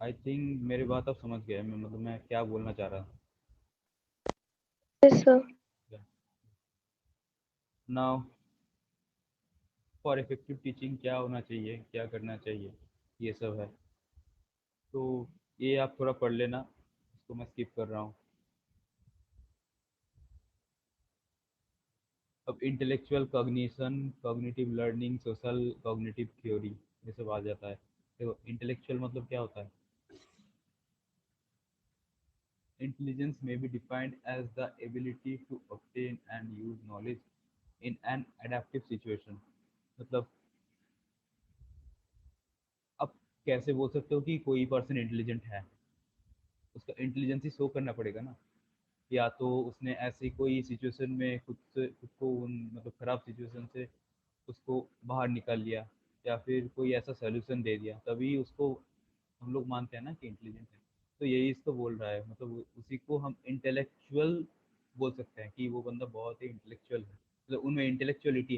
Speaker 1: आई थिंक मेरी बात आप समझ गए, मैं मतलब मैं क्या बोलना चाह रहा
Speaker 3: यस सर।
Speaker 1: था। नाउ फॉर इफेक्टिव टीचिंग क्या होना चाहिए, क्या करना चाहिए, ये सब है। तो ये आप थोड़ा पढ़ लेना, इसको मैं स्किप कर रहा हूँ। अब intellectual cognition, cognitive learning, social cognitive theory, ये सब आ जाता है। देखो इंटेलेक्चुअल मतलब क्या होता है? Intelligence may be defined as the ability to obtain and use knowledge in an adaptive situation. मतलब अब कैसे बोल सकते हो कि कोई पर्सन इंटेलिजेंट है? उसका इंटेलिजेंस ही शो करना पड़ेगा ना। या तो उसने ऐसी कोई सिचुएशन में खुद को उन मतलब ख़राब सिचुएशन से उसको बाहर निकाल लिया, या फिर कोई ऐसा सोल्यूशन दे दिया, तभी उसको हम लोग मानते हैं ना कि इंटेलिजेंट है। तो यही इसको बोल रहा है, मतलब उसी को हम इंटेलेक्चुअल बोल सकते हैं कि वो बंदा बहुत ही इंटेलेक्चुअल है, मतलब उनमें इंटेलेक्चुअलिटी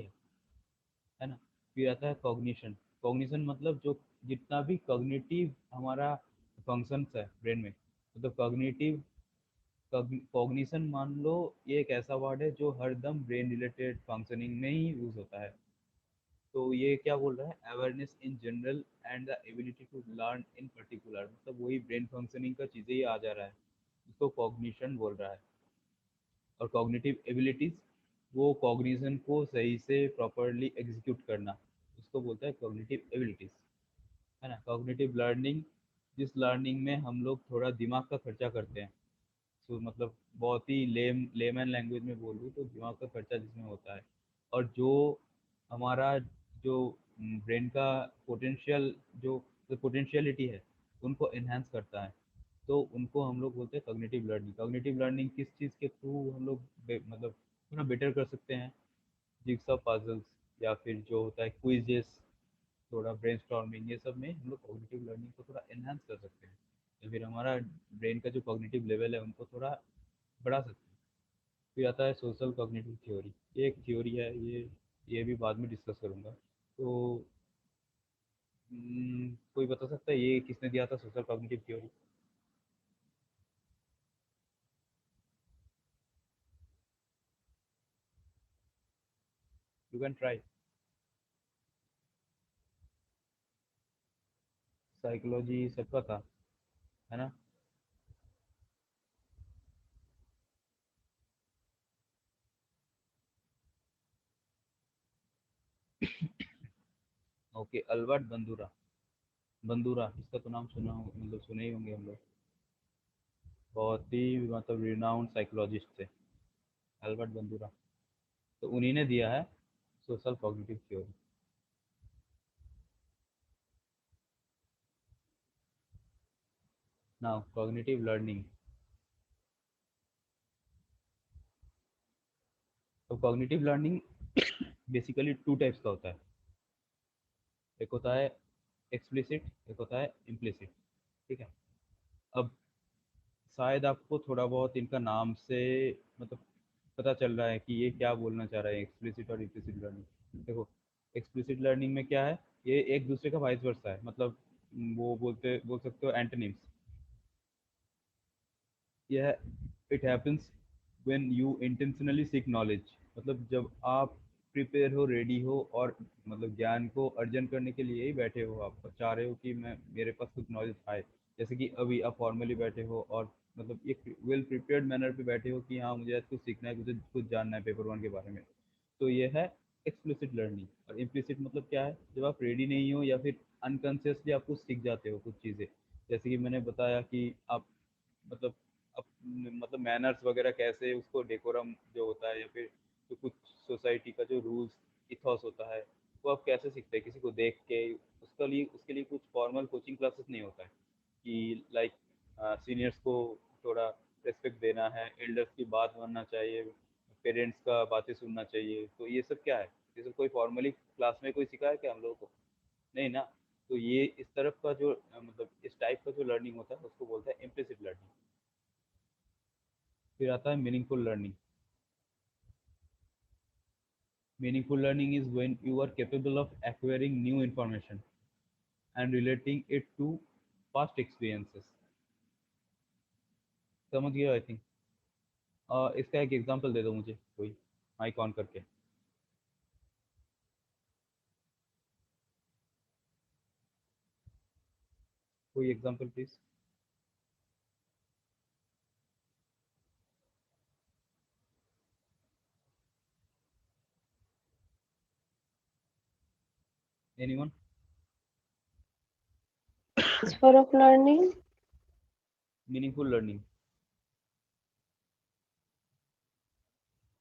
Speaker 1: है ना। फिर आता है कॉग्निशन। कॉग्निशन मतलब जो जितना भी कॉग्निटिव हमारा फंक्शंस है ब्रेन में, मतलब कॉग्निटिव कॉग्निशन मान लो, ये एक ऐसा वर्ड है जो हरदम ब्रेन रिलेटेड फंक्शनिंग में ही यूज होता है। तो ये क्या बोल रहा है, awareness in general and the ability to learn in particular, मतलब वही ब्रेन फंक्शनिंग का चीज़ें ही आ जा रहा है, इसको कॉग्निशन बोल रहा है। और कॉग्निटिव एबिलिटीज, वो कॉग्निशन को सही से प्रॉपरली एग्जीक्यूट करना, उसको बोलता है कॉग्निटिव एबिलिटीज, है ना। कॉग्निटिव लर्निंग, जिस लर्निंग में हम लोग थोड़ा दिमाग का खर्चा करते हैं, तो मतलब बहुत ही लेमैन लैंग्वेज में बोलूँ तो दिमाग का खर्चा जिसमें होता है, और जो हमारा जो ब्रेन का पोटेंशियल, जो पोटेंशियलिटी है उनको एनहांस करता है, तो उनको हम लोग बोलते हैं कॉग्निटिव लर्निंग। कॉग्निटिव लर्निंग किस चीज़ के थ्रू हम लोग मतलब थोड़ा बेटर कर सकते हैं? जिग्सॉ पजल्स, या फिर जो होता है क्विजेस, थोड़ा ब्रेनस्टॉर्मिंग, ये सब में हम लोग कॉग्निटिव लर्निंग को थोड़ा एनहांस कर सकते हैं, या फिर हमारा ब्रेन का जो कॉग्निटिव लेवल है उनको थोड़ा बढ़ा सकते हैं। फिर आता है सोशल कॉग्निटिव थ्योरी, ये एक थ्योरी है, ये भी बाद में डिस्कस करूँगा। तो कोई बता सकता है ये किसने दिया था social cognitive theory? You can try. Psychology सबका था, है ना। Okay, Albert बंदूरा। बंदूरा, इसका तो नाम सुना हो, मतलब सुने ही होंगे हम लोग। बहुत ही मतलब रिनाउंड साइकोलॉजिस्ट थे। एल्बर्ट बंदूरा, तो उन्हीं ने दिया है social cognitive theory. Now cognitive learning. तो cognitive learning basically two types का होता है, एक होता है एक्सप्लिसिट, एक होता है इम्प्लिसिट। ठीक है, अब शायद आपको थोड़ा बहुत इनका नाम से मतलब पता चल रहा है कि ये क्या बोलना चाह रहा है, एक्सप्लिसिट और इम्प्लिसिट लर्निंग। देखो, एक्सप्लिसिट लर्निंग में क्या है, ये एक दूसरे का वाइस वर्सा है, मतलब वो बोल सकते हो एंटोनिम्स। यह it happens when you intentionally seek knowledge, मतलब जब आप प्रिपेयर हो, रेडी हो और मतलब ज्ञान को अर्जन करने के लिए ही बैठे हो, आप चाह रहे हो कि मैं मेरे पास कुछ नॉलेज आए। जैसे कि अभी आप फॉर्मली बैठे हो और मतलब एक वेल प्रिपेयर्ड मैनर पे बैठे हो कि हाँ मुझे आज कुछ सीखना है, मुझे कुछ जानना है पेपर वन के बारे में। तो ये है एक्सप्लिसिट लर्निंग। और इम्प्लिसिट मतलब क्या है, जब आप रेडी नहीं हो या फिर अनकॉन्शियसली आप कुछ सीख जाते हो कुछ चीज़ें। जैसे कि मैंने बताया कि आप मतलब अप, मतलब मैनर्स वगैरह कैसे, उसको डेकोरम जो होता है या फिर जो कुछ सोसाइटी का जो रूल्स इथॉस होता है वो आप कैसे सीखते हैं, किसी को देख के। उसके लिए कुछ फॉर्मल कोचिंग क्लासेस नहीं होता है कि लाइक सीनियर्स को थोड़ा रिस्पेक्ट देना है, एल्डर्स की बात मानना चाहिए, पेरेंट्स का बातें सुनना चाहिए। तो ये सब क्या है, ये सब कोई फॉर्मली क्लास में कोई सिखाया क्या हम लोगों को? नहीं ना। तो ये इस तरफ का जो मतलब इस टाइप का जो लर्निंग होता है उसको बोलते हैं इम्प्लिसिट लर्निंग। फिर आता है meaningful learning. Meaningful learning is when you are capable of acquiring new information and relating it to past experiences. समझ गए आई थिंक। इसका एक एग्जांपल दे दो मुझे कोई, माइक ऑन करके। कोई example please. Anyone?
Speaker 3: Transfer of learning.
Speaker 1: Meaningful learning.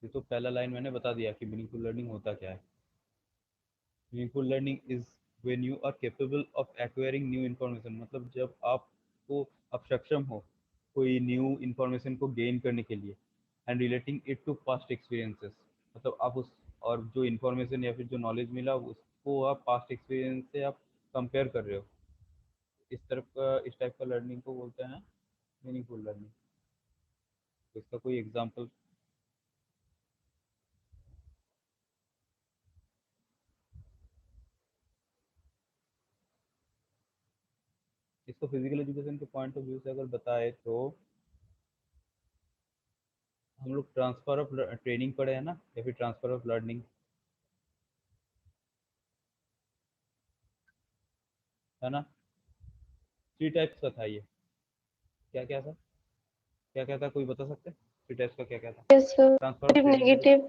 Speaker 1: ये तो पहला लाइन मैंने बता दिया कि मीनिंगफुल लर्निंग होता क्या है। Meaningful learning is when you are capable of acquiring new information, मतलब जब आप सक्षम हो कोई न्यू इन्फॉर्मेशन को गेन करने के लिए, and relating it to past experiences, मतलब आप उस और जो इन्फॉर्मेशन या फिर जो नॉलेज मिला उसको आप पास्ट एक्सपीरियंस से आप कंपेयर कर रहे हो। इस टाइप का लर्निंग को बोलते हैं मीनिंगफुल लर्निंग। तो इसका कोई एग्जांपल? इसको फिजिकल एजुकेशन के पॉइंट ऑफ व्यू से अगर बताए तो हम लोग ट्रांसफर ऑफ ट्रेनिंग पढ़े हैं ना, या फिर ट्रांसफर ऑफ लर्निंग, है ना। थ्री टाइप्स का था ये। क्या क्या था, क्या क्या था, कोई बता सकते हैं थ्री टाइप्स का क्या क्या था?
Speaker 3: Yes, sir.
Speaker 1: Transfer of
Speaker 3: Positive,
Speaker 1: training में
Speaker 3: negative,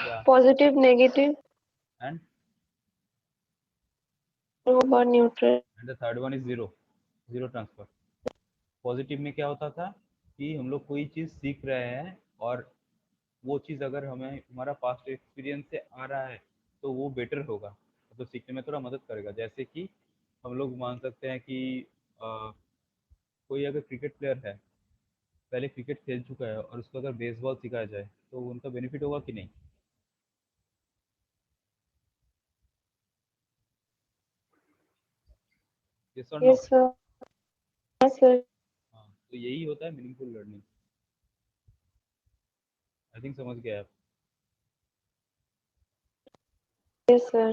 Speaker 1: या
Speaker 3: positive, negative,
Speaker 1: and
Speaker 3: or neutral.
Speaker 1: The third one is zero, zero transfer. Positive में क्या होता था कि हम लोग कोई चीज़ सीख रहे हैं और वो चीज़ अगर हमें हमारा पास्ट एक्सपीरियंस से आ रहा है तो वो बेटर होगा, तो सीखने में थोड़ा मदद करेगा। जैसे कि हम लोग मान सकते हैं कि कोई अगर क्रिकेट प्लेयर है, पहले क्रिकेट खेल चुका है और उसको अगर बेसबॉल सिखाया जाए तो उनका बेनिफिट होगा कि नहीं? यस और no?
Speaker 3: Yes, sir. Yes, sir.
Speaker 1: हाँ, तो यही होता है मीनिंगफुल लर्निंग। आई थिंक समझ गए आप।
Speaker 3: Yes, sir.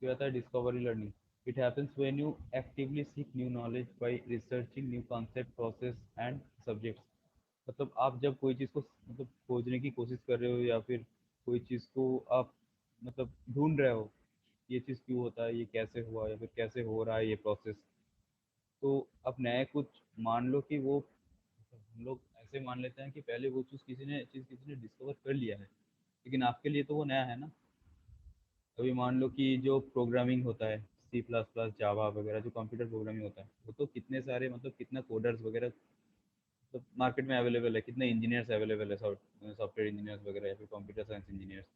Speaker 1: फिर आता है discovery learning. It happens when you actively seek new knowledge by researching new concept, process and subjects. मतलब आप जब कोई चीज़ को मतलब खोजने की कोशिश कर रहे हो या फिर कोई चीज़ को आप मतलब ढूंढ रहे हो, ये चीज़ क्यों होता है, ये कैसे हुआ या फिर कैसे हो रहा है ये प्रोसेस। तो अब नए कुछ मान लो कि वो हम लोग ऐसे मान लेते हैं कि पहले वो चीज़ किसी ने डिस्कवर कर लिया है, लेकिन आपके लिए तो वो नया है ना। अभी मान लो कि जो प्रोग्रामिंग होता है, सी प्लस प्लस, जावा वगैरह, जो कंप्यूटर प्रोग्रामिंग होता है, वो तो कितने सारे मतलब कितना कोडर्स वगैरह तो मार्केट में अवेलेबल है, कितने इंजीनियर्स अवेलेबल है, सॉफ्टवेयर इंजीनियर्स वगैरह या फिर कंप्यूटर साइंस इंजीनियर्स।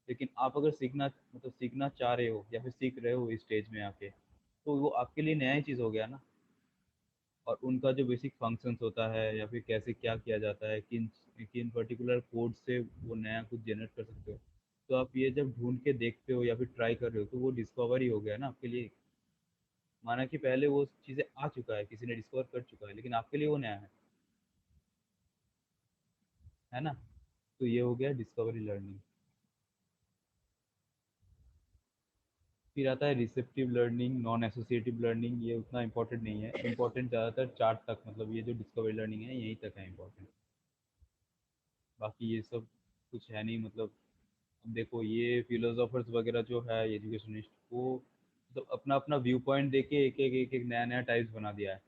Speaker 1: लेकिन आप अगर सीखना चाह रहे हो या फिर सीख रहे हो इस स्टेज में आके, तो वो आपके लिए नया ही चीज़ हो गया ना। और उनका जो बेसिक फंक्शंस होता है या फिर कैसे क्या किया जाता है, किन किन पर्टिकुलर कोड से वो नया कुछ जनरेट कर सकते हो, तो आप ये जब ढूंढ के देखते हो या फिर ट्राई कर रहे हो, तो वो डिस्कवरी हो गया ना आपके लिए। माना कि पहले वो चीज़ें आ चुका है, किसी ने डिस्कवर कर चुका है, लेकिन आपके लिए वो नया है ना। तो ये हो गया डिस्कवरी लर्निंग। फिर आता है receptive learning, non associative learning. ये उतना इंपॉर्टेंट नहीं है, इंपॉर्टेंट ज़्यादातर चार्ट तक, मतलब ये जो डिस्कवरी लर्निंग है यहीं तक है इंपॉर्टेंट। बाकी ये सब कुछ है नहीं, मतलब अब देखो ये फिलोसोफर्स वगैरह जो है एजुकेशनिस्ट, वो मतलब अपना अपना व्यू पॉइंट देके एक एक नया नया टाइप्स बना दिया है।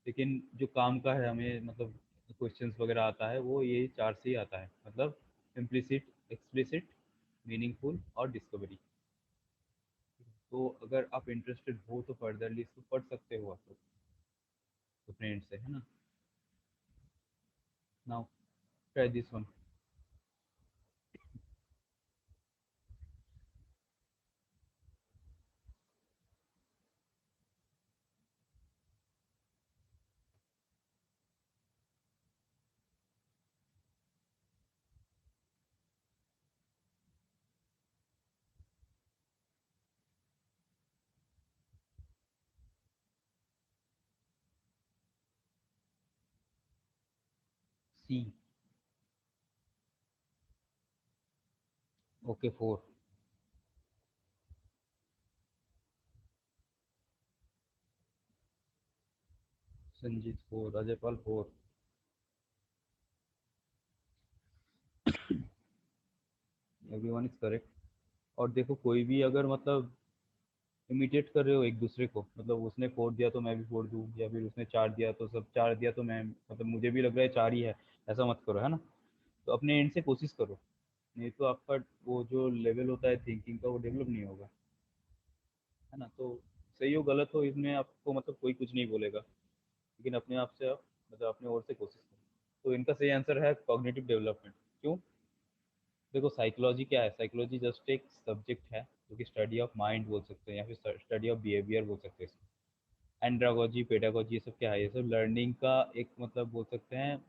Speaker 1: लेकिन जो काम का है, हमें मतलब क्वेश्चंस वगैरह आता है, वो ये चार से ही आता है, मतलब इम्प्लिसिट, एक्सप्लिसिट, मीनिंगफुल और डिस्कवरी। तो अगर आप इंटरेस्टेड हो तो फर्दरली इसको पढ़ सकते हो आप लोग अपने एंड से, है ना। Now try this one. C. Okay 4। Sanjeet 4, Ajay Pal 4। Everyone is correct. और देखो कोई भी अगर मतलब इमिटेट कर रहे हो एक दूसरे को, मतलब उसने 4 दिया तो मैं भी 4 दूँ, या फिर उसने 4 दिया तो सब 4 दिया तो मैं, मतलब मुझे भी लग रहा है 4 ही है, ऐसा मत करो, है ना। तो अपने एंड से कोशिश करो, नहीं तो आपका वो जो लेवल होता है थिंकिंग का, वो डेवलप नहीं होगा, है ना। तो सही हो गलत हो इसमें आपको मतलब कोई कुछ नहीं बोलेगा, लेकिन अपने आप से आप मतलब अपने ओर से कोशिश करो। तो इनका सही आंसर है कॉग्निटिव डेवलपमेंट। क्यों? देखो साइकोलॉजी क्या है, साइकोलॉजी जस्ट एक सब्जेक्ट है जो कि स्टडी ऑफ माइंड बोल सकते हैं या फिर स्टडी ऑफ बिहेवियर बोल सकते हैं। एंड्रागोजी, पेडागोजी, ये सब क्या है, ये सब लर्निंग का एक मतलब बोल सकते हैं,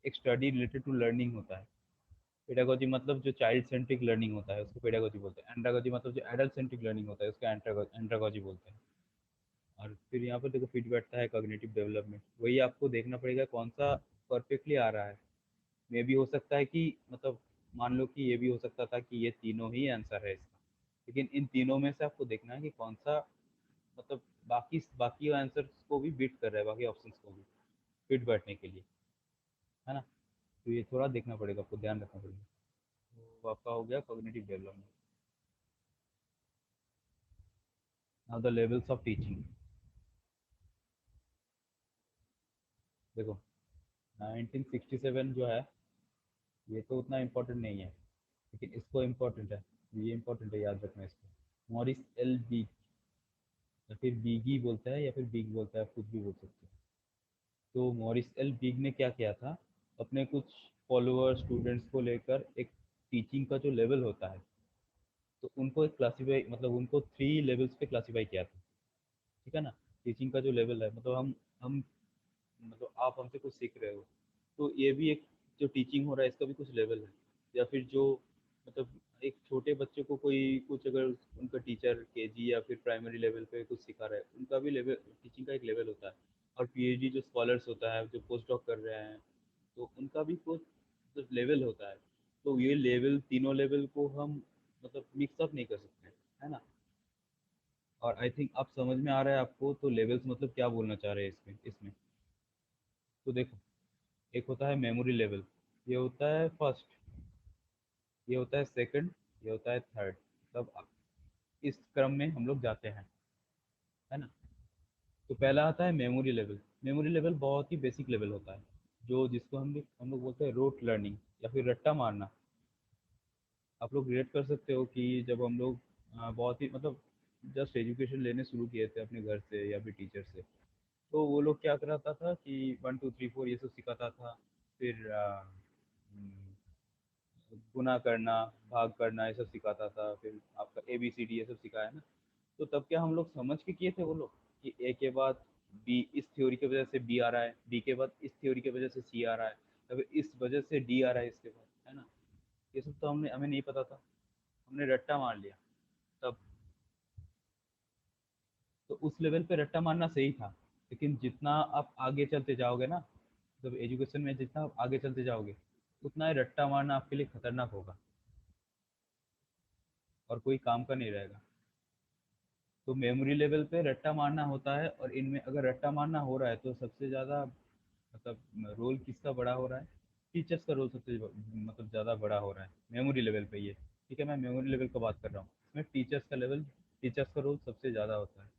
Speaker 1: एक स्टडी रिलेटेड टू लर्निंग होता है। पेडागोजी मतलब जो चाइल्ड सेंट्रिक लर्निंग होता है उसको पेडागोजी बोलते हैं। एंड्रागोजी मतलब जो एडल्ट सेंट्रिक लर्निंग होता है उसको एंड्रागोजी बोलते हैं। और फिर यहाँ पर देखो फिट बैठता है कॉग्निटिव डेवलपमेंट, वही आपको देखना पड़ेगा कौन सा परफेक्टली आ रहा है। मे भी हो सकता है कि मतलब मान लो कि ये भी हो सकता था कि ये तीनों ही आंसर है इसका, लेकिन इन तीनों में से आपको देखना है कि कौन सा मतलब बाकी बाकी आंसर्स को भी बीट कर रहा है, बाकी ऑप्शंस को भी फिट बैठने के लिए, है ना। तो ये थोड़ा देखना पड़ेगा, आपको ध्यान रखना पड़ेगा। तो आपका हो गया cognitive development. Now the levels of teaching. देखो 1967 जो है ये तो उतना इम्पोर्टेंट नहीं है, लेकिन इसको इम्पोर्टेंट है, ये इम्पोर्टेंट है, याद रखना इसको। मॉरिस एल बिग, या फिर बिगी बोलता है या फिर बिग बोलता है, आप कुछ भी बोल सकते हो। तो मॉरिस एल बिग ने क्या किया था, अपने कुछ फॉलोअर स्टूडेंट्स को लेकर एक टीचिंग का जो लेवल होता है, तो उनको एक क्लासीफाई मतलब उनको 3 लेवल्स पे क्लासीफाई किया था। ठीक है ना। टीचिंग का जो लेवल है, मतलब हम मतलब आप हमसे कुछ सीख रहे हो, तो ये भी एक जो टीचिंग हो रहा है इसका भी कुछ लेवल है। या फिर जो मतलब एक छोटे बच्चे को कोई कुछ अगर उनका टीचर केजी या फिर प्राइमरी लेवल पे कुछ सिखा रहा है, उनका भी लेवल, टीचिंग का एक लेवल होता है। और पीएचडी जो स्कॉलर्स होता है, जो पोस्ट डॉक कर रहे हैं, तो उनका भी कुछ मतलब लेवल होता है। तो ये लेवल, तीनों लेवल को हम मतलब मिक्सअप नहीं कर सकते, है ना। और आई थिंक आप समझ में आ रहा है आपको, तो लेवल्स मतलब क्या बोलना चाह रहे हैं इसमें इसमें। तो देखो एक होता है मेमोरी लेवल, ये होता है फर्स्ट, ये होता है सेकंड, ये होता है थर्ड। तब इस क्रम में हम लोग जाते हैं, है ना। तो पहला आता है मेमोरी लेवल। मेमोरी लेवल बहुत ही बेसिक लेवल होता है, जो जिसको हम लोग बोलते हैं रोट लर्निंग या फिर रट्टा मारना। आप लोग रिलेट कर सकते हो कि जब हम लोग बहुत ही मतलब जस्ट एजुकेशन लेने शुरू किए थे अपने घर से या फिर टीचर से, तो वो लोग क्या कराता था कि 1 2 3 4 ये सब सिखाता था, फिर गुना करना, भाग करना, ये सब सिखाता था, फिर आपका ABCD ये सब सिखाया ना। तो तब क्या हम लोग समझ के किए थे वो लोग कि ए के बाद बी, इस थ्योरी की वजह से बी आ रहा है, बी के बाद इस थ्योरी की वजह से सी आ रहा है, तब इस वजह से डी आ रहा है इसके बाद, है ना। ये सब तो हमें नहीं पता था, हमने रट्टा मार लिया तब। तो उस लेवल पे रट्टा मारना सही था, लेकिन जितना आप आगे चलते जाओगे ना, जब एजुकेशन में जितना आप आगे चलते जाओगे, उतना ही रट्टा मारना आपके लिए खतरनाक होगा और कोई काम का नहीं रहेगा। तो मेमोरी लेवल पे रट्टा मारना होता है, और इनमें अगर रट्टा मारना हो रहा है तो सबसे ज़्यादा मतलब रोल किसका बड़ा हो रहा है? टीचर्स का रोल सबसे मतलब ज़्यादा बड़ा हो रहा है मेमोरी लेवल पे ये। ठीक है, मैं मेमोरी लेवल का बात कर रहा हूँ, इसमें टीचर्स का रोल सबसे ज़्यादा होता है।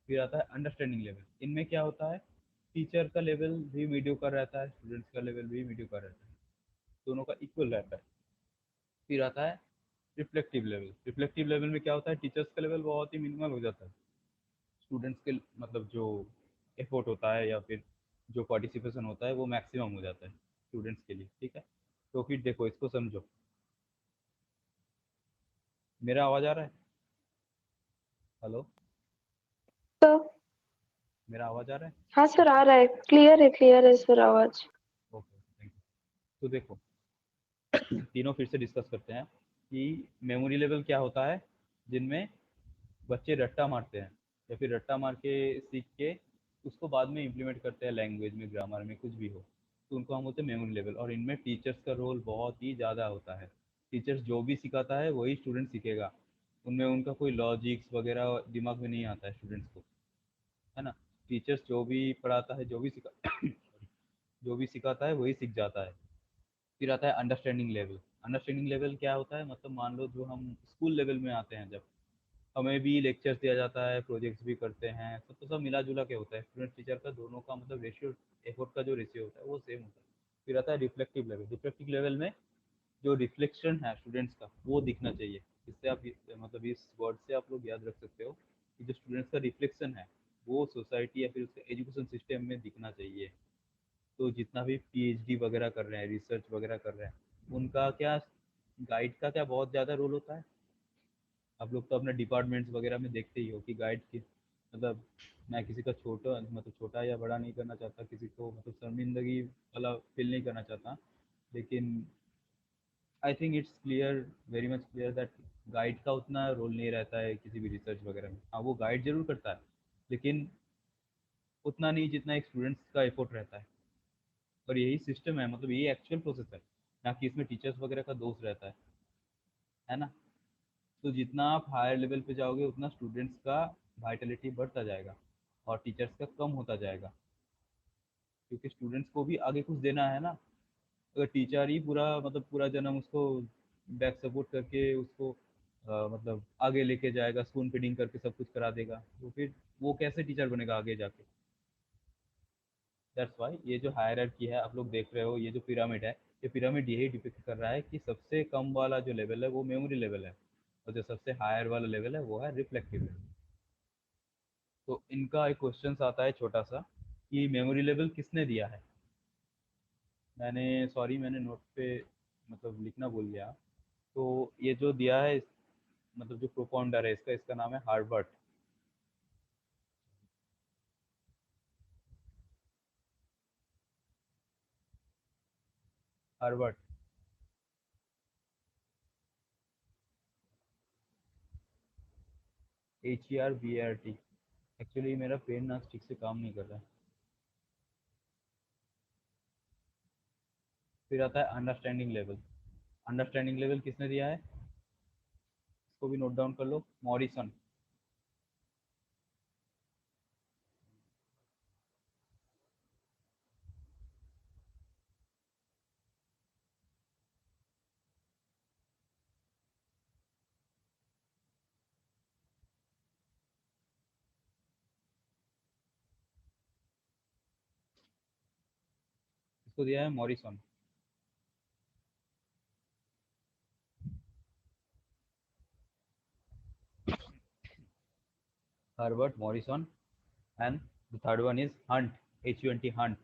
Speaker 1: फिर आता है अंडरस्टैंडिंग लेवल। इनमें क्या होता है, टीचर का लेवल भी मीडियोकर रहता है, स्टूडेंट्स का लेवल भी मीडियोकर रहता है, दोनों का इक्वल रहता है। फिर आता है रिफ्लेक्टिव लेवल। रिफ्लेक्टिव लेवल में क्या होता है, टीचर्स का लेवल बहुत ही मिनिमल हो जाता है, स्टूडेंट्स के मतलब जो एफर्ट होता है या फिर जो पार्टिसिपेशन होता है वो मैक्सिमम हो जाता है स्टूडेंट्स के लिए। ठीक है, तो फिर देखो इसको समझो। मेरा आवाज़ आ रहा है? हेलो,
Speaker 3: तो
Speaker 1: मेरा आवाज़ आ रहा है?
Speaker 3: हाँ सर, आ रहा है, क्लियर है सर आवाज।
Speaker 1: Okay, thank you. तो देखो तीनों फिर से डिस्कस करते हैं कि मेमोरी लेवल क्या होता है, जिनमें बच्चे रट्टा मारते हैं या फिर रट्टा मार के सीख के उसको बाद में इम्प्लीमेंट करते हैं लैंग्वेज में, ग्रामर में, कुछ भी हो, तो उनको हम बोलते हैं मेमोरी लेवल। और इनमें टीचर्स का रोल बहुत ही ज़्यादा होता है। टीचर्स जो भी सिखाता है वही स्टूडेंट सीखेगा, उनमें उनका कोई लॉजिक्स वगैरह दिमाग में नहीं आता है स्टूडेंट्स को, है ना। टीचर्स जो भी पढ़ाता है, जो भी सिखाता है वही सीख जाता है। फिर आता है अंडरस्टैंडिंग लेवल। अंडरस्टैंडिंग लेवल क्या होता है, मतलब मान लो जो हम स्कूल लेवल में आते हैं, जब हमें भी लेक्चर्स दिया जाता है, प्रोजेक्ट्स भी करते हैं, सब तो सब मिला जुला के होता है, स्टूडेंट टीचर का दोनों का मतलब रेशियो, एफर्ट का जो रेशियो होता है वो सेम होता है। फिर आता है रिफ्लेक्टिव लेवल। रिफ्लेक्टिव लेवल में जो रिफ्लेक्शन है स्टूडेंट्स का वो दिखना चाहिए। इससे आप मतलब इस वर्ड से आप लोग याद रख सकते हो कि जो स्टूडेंट्स का रिफ्लेक्शन है वो सोसाइटी या फिर उसके एजुकेशन सिस्टम में दिखना चाहिए। तो जितना भी PhD वगैरह कर रहे हैं, रिसर्च वगैरह कर रहे हैं, उनका क्या, गाइड का क्या बहुत ज़्यादा रोल होता है। आप लोग तो अपने डिपार्टमेंट्स वगैरह में देखते ही हो कि गाइड की मतलब, मैं किसी का छोटा मतलब छोटा या बड़ा नहीं करना चाहता, किसी को मतलब शर्मिंदगी वाला फील नहीं करना चाहता, लेकिन I think it's clear, very much clear that guide का उतना रोल नहीं रहता है किसी भी रिसर्च वगैरह में। हाँ, वो गाइड जरूर करता है, लेकिन उतना नहीं जितना एक स्टूडेंट्स का एफर्ट रहता है। और यही सिस्टम है, मतलब यही एक्चुअल प्रोसेस है, ना कि इसमें टीचर्स वगैरह का दोष रहता है ना। तो जितना आप हायर लेवल पे जाओगे उतना स्टूडेंट्स का वाइटलिटी बढ़ता जाएगा और टीचर्स का कम होता जाएगा, क्योंकि स्टूडेंट्स को भी आगे कुछ देना है ना। अगर टीचर ही पूरा मतलब पूरा जन्म उसको बैक सपोर्ट करके उसको मतलब आगे लेके जाएगा, स्पून फीडिंग करके सब कुछ करा देगा, तो फिर वो कैसे टीचर बनेगा आगे जाके। दैट्स वाई ये जो हायरार्की है आप लोग देख रहे हो, ये जो पिरामिड है, ये पिरामिड यही डिपिक्ट कर रहा है कि सबसे कम वाला जो लेवल है वो मेमोरी लेवल है, और जो सबसे हायर वाला लेवल है वो है रिफ्लेक्टिव लेवल। तो इनका एक क्वेश्चन आता है छोटा सा कि मेमोरी लेवल किसने दिया है। मैंने सॉरी मैंने नोट पे मतलब लिखना भूल गया। तो ये जो दिया है मतलब जो प्रोपाउंडर है इसका, इसका नाम है हार्वर्ट। Herbert, HERBART। एक्चुअली मेरा पेन ना ठीक से काम नहीं कर रहा है। फिर आता है अंडरस्टैंडिंग लेवल। अंडरस्टैंडिंग लेवल किसने दिया है, इसको भी नोट डाउन कर लो, मॉरिसन। इसको दिया है Morrison. Herbert Morrison and third one is Hunt, HUNT, Hunt.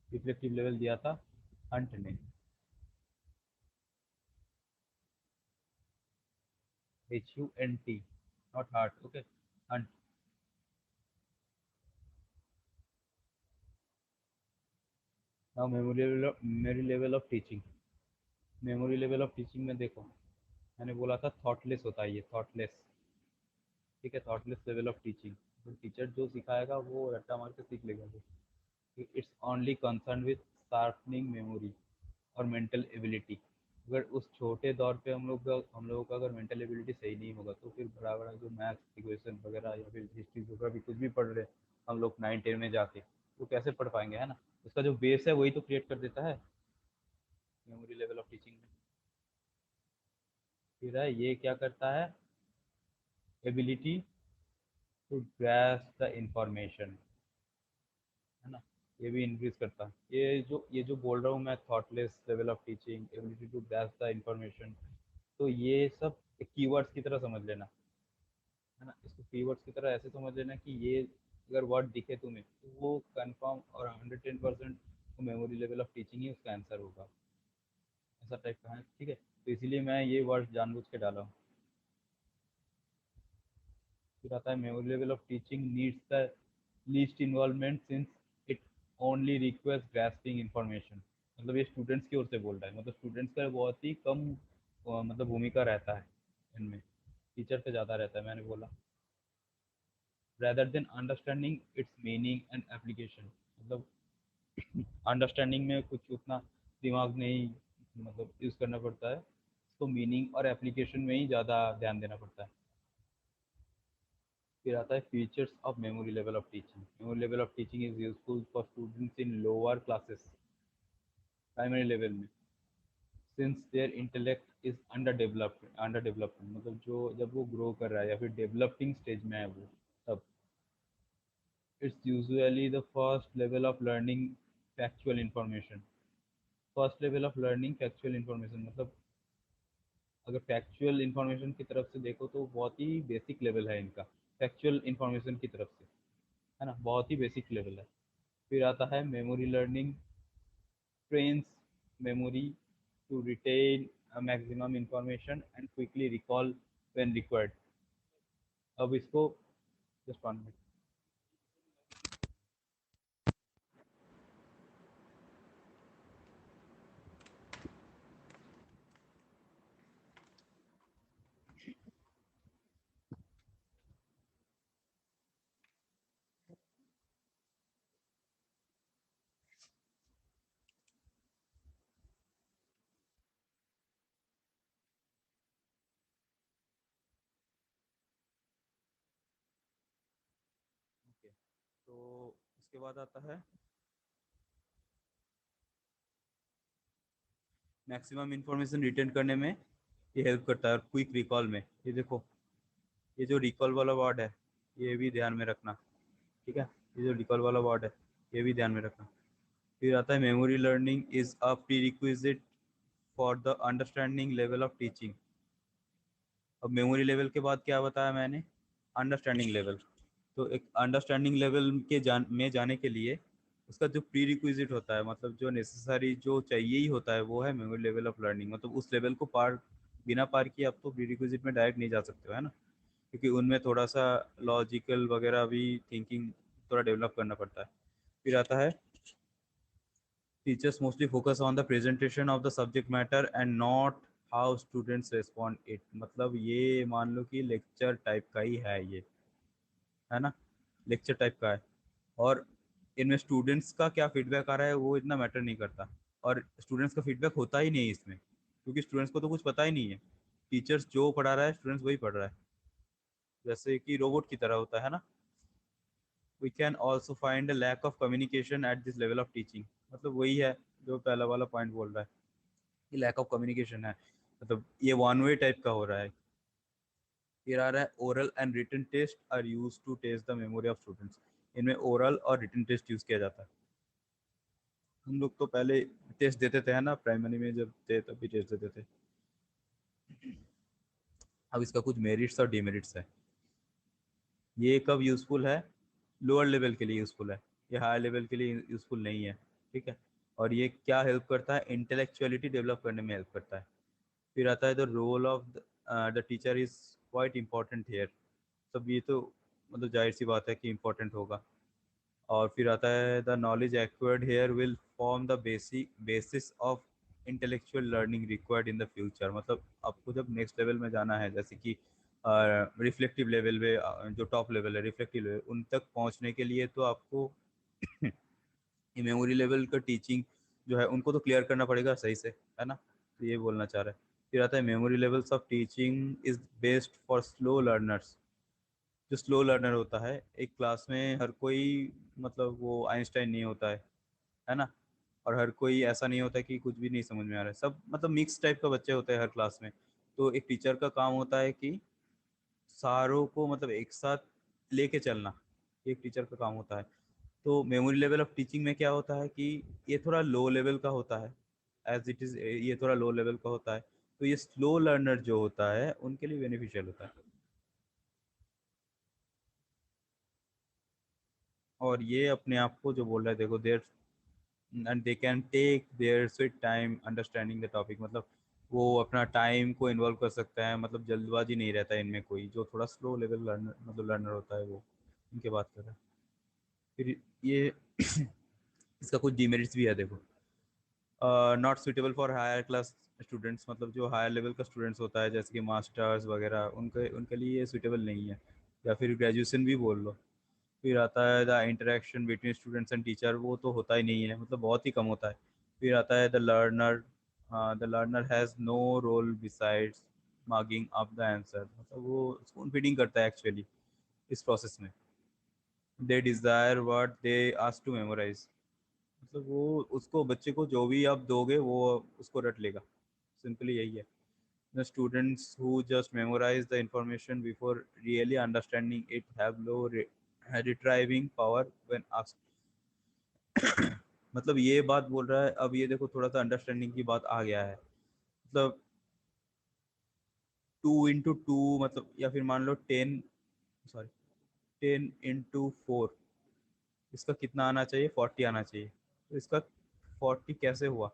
Speaker 1: Reflective level दिया था हंट ने, HUNT, not heart, okay, Hunt. Now memory level of teaching. Memory level of teaching में देखो, मैंने बोला था थॉटलेस होता है ये, थॉटलेस, ठीक है, थॉटलेस लेवल ऑफ टीचिंग। तो टीचर जो सिखाएगा वो रट्टा मार के सीख लेगा वो। It's only concern with sharpening memory और मेंटल एबिलिटी। अगर उस छोटे दौर पे हम लोगों का अगर मेंटल एबिलिटी सही नहीं होगा तो फिर बड़ा बड़ा जो मैथ्स इक्वेशन वगैरह या फिर हिस्ट्री जोग्राफी कुछ भी पढ़ रहे हैं हम लोग 9-10 में जाके, तो कैसे पढ़ पाएंगे, है ना। उसका जो बेस है वही तो क्रिएट कर देता है मेमोरी लेवल ऑफ टीचिंग में। फिर है ये क्या करता है, ability to grasp the information, है ना, ये भी इंक्रीज करता है। ये जो बोल रहा हूँ मैं, thoughtless level of teaching, ability to grasp the information, तो ये सब कीवर्ड्स की तरह समझ लेना, है ना। इसको कीवर्ड्स की तरह ऐसे समझ लेना कि ये अगर वर्ड दिखे तुम्हें तो वो कंफर्म और 110% मेमोरी लेवल ऑफ टीचिंग ही उसका आंसर होगा, ऐसा टाइप का है, ठीक है। तो इसीलिए मैं ये वर्ड जानबूझ के डाला हूँ। फिर आता है memory level of teaching needs the least involvement since it only request grasping information. मतलब ये स्टूडेंट्स की ओर से बोल रहा है, मतलब स्टूडेंट्स का बहुत ही कम मतलब भूमिका रहता है इनमें, टीचर से ज़्यादा रहता है, मैंने बोला। rather than understanding its meaning and application, मतलब अंडरस्टैंडिंग में कुछ उतना दिमाग नहीं मतलब यूज़ करना पड़ता है, इसको मीनिंग और एप्लीकेशन में ही ज़्यादा ध्यान देना पड़ता है। फिर आता है features of memory level of teaching. Memory level of teaching is useful for students in lower classes, primary level में, since their intellect is under development, मतलब जो जब वो ग्रो कर रहा है या फिर डेवलपिंग स्टेज में है वो, तब। It's usually the first level of learning factual information. First level of learning factual information, मतलब अगर फैक्चुअल इन्फॉर्मेशन की तरफ से देखो तो बहुत ही बेसिक लेवल है इनका, फैक्चुअल इन्फॉर्मेशन की तरफ से, है ना, बहुत ही बेसिक लेवल है। फिर आता है memory learning trains memory to retain a maximum information and quickly recall when required। अब इसको जस्ट 1 मिनट। ओके, तो इसके बाद आता है मैक्सिमम इंफॉर्मेशन रिटेन करने में ये हेल्प करता है, और क्विक रिकॉल में, ये देखो, ये जो रिकॉल वाला वर्ड है ये भी ध्यान में रखना, ठीक है, ये जो रिकॉल वाला वर्ड है ये भी ध्यान में रखना। फिर आता है memory learning is a pre requisite for the understanding level of teaching. अब मेमोरी लेवल के बाद क्या बताया मैंने, अंडरस्टैंडिंग लेवल। तो एक अंडरस्टैंडिंग लेवल के जाने के लिए उसका जो प्री रिक्विजिट होता है, मतलब जो नेसेसरी जो चाहिए ही होता है, वो है मेमोरी लेवल ऑफ लर्निंग। मतलब उस लेवल को बिना पार किए आप तो प्री रिक्विजिट में डायरेक्ट नहीं जा सकते हो, है ना, क्योंकि उनमें थोड़ा सा लॉजिकल वगैरह भी थिंकिंग थोड़ा डेवलप करना पड़ता है। फिर आता है teachers mostly focus on the presentation of the subject matter and not how students respond it. मतलब ये मान लो कि लेक्चर टाइप का ही है ये, है ना, लेक्चर टाइप का है, और इनमें स्टूडेंट्स का क्या फीडबैक आ रहा है वो इतना मैटर नहीं करता, और स्टूडेंट्स का फीडबैक होता ही नहीं है इसमें, क्योंकि स्टूडेंट्स को तो कुछ पता ही नहीं है, टीचर्स जो पढ़ा रहा है स्टूडेंट्स वही पढ़ रहा है, जैसे कि रोबोट की तरह होता है ना। We can also find a lack of communication at this level of teaching. मतलब वही है जो पहला वाला पॉइंट बोल रहा है कि लैक ऑफ कम्युनिकेशन है, मतलब ये वन वे टाइप का हो रहा है। फिर आ रहा है oral and written test are use to test the memory of students. इनमें ओरल और रिटन टेस्ट यूज किया जाता है। हम लोग तो पहले टेस्ट देते थे, है ना, प्राइमरी में जब थे तब भी टेस्ट देते थे। अब इसका कुछ मेरिट्स और डिमेरिट्स है। ये कब यूजफुल है, लोअर लेवल के लिए यूज़फुल है, ये हायर लेवल के लिए यूज़फुल नहीं है, ठीक है। और ये क्या हेल्प करता है, इंटेलेक्चुअलिटी डेवलप करने में हेल्प करता है। फिर आता है the role of the teacher is quite important here. सब ये तो मतलब जाहिर सी बात है कि इम्पोर्टेंट होगा। और फिर आता है the knowledge acquired here will form the basis of intellectual learning required in the future. मतलब आपको जब नेक्स्ट लेवल में जाना है, जैसे कि रिफ्लेक्टिव लेवल में, जो टॉप लेवल है रिफ्लेक्टिव लेवल, उन तक पहुंचने के लिए तो आपको ये मेमोरी लेवल का टीचिंग जो है उनको तो क्लियर करना पड़ेगा सही से, है ना। तो ये बोलना चाह रहा है। फिर आता है memory levels of teaching is based for slow learners. जो स्लो लर्नर होता है, एक क्लास में हर कोई मतलब वो आइंस्टाइन नहीं होता है ना। और हर कोई ऐसा नहीं होता कि कुछ भी नहीं समझ में आ रहा है, सब मतलब मिक्स टाइप का बच्चे होते हैं हर क्लास में। तो एक टीचर का काम होता है कि सारों को मतलब एक साथ लेके चलना, ये एक टीचर का काम होता है। तो मेमोरी लेवल ऑफ टीचिंग में क्या होता है कि ये थोड़ा लो लेवल का होता है, एज इट इज़ ये थोड़ा लो लेवल का होता है। तो ये स्लो लर्नर जो होता है उनके लिए बेनिफिशियल होता है। और ये अपने आप को जो बोल रहा है, देखो there and they can take their sweet time understanding the topic. मतलब वो अपना टाइम को इन्वॉल्व कर सकता है, मतलब जल्दबाजी नहीं रहता है इनमें कोई। जो थोड़ा स्लो लेवल लर्नर मतलब लर्नर होता है वो, इनके बात कर रहा है। फिर ये इसका कुछ डिमेरिट्स भी है, देखो। Not suitable for higher class students. मतलब जो हायर लेवल का स्टूडेंट्स होता है जैसे कि मास्टर्स वगैरह, उनके उनके लिए ये सुटेबल नहीं है, या फिर ग्रेजुएशन भी बोल लो। फिर आता है the interaction between students and teacher, वो तो होता ही नहीं है, मतलब बहुत ही कम होता है। फिर आता है the learner has no role besides marking up the answer. मतलब वो स्पून फीडिंग करता है एक्चुअली इस प्रोसेस में। They desire what they ask to memorize. मतलब वो उसको, बच्चे को जो भी आप दोगे वो उसको रट लेगा, सिंपली यही है। The students who just memorize the information before really understanding it have low retrieving power when asked। मतलब ये बात बोल रहा है। अब ये देखो थोड़ा सा अंडरस्टैंडिंग की बात आ गया है। मतलब 2 into 2 मतलब, या फिर मान लो 10, 10 into 4, इसका कितना आना चाहिए, 40 आना चाहिए। तो इसका 40 कैसे हुआ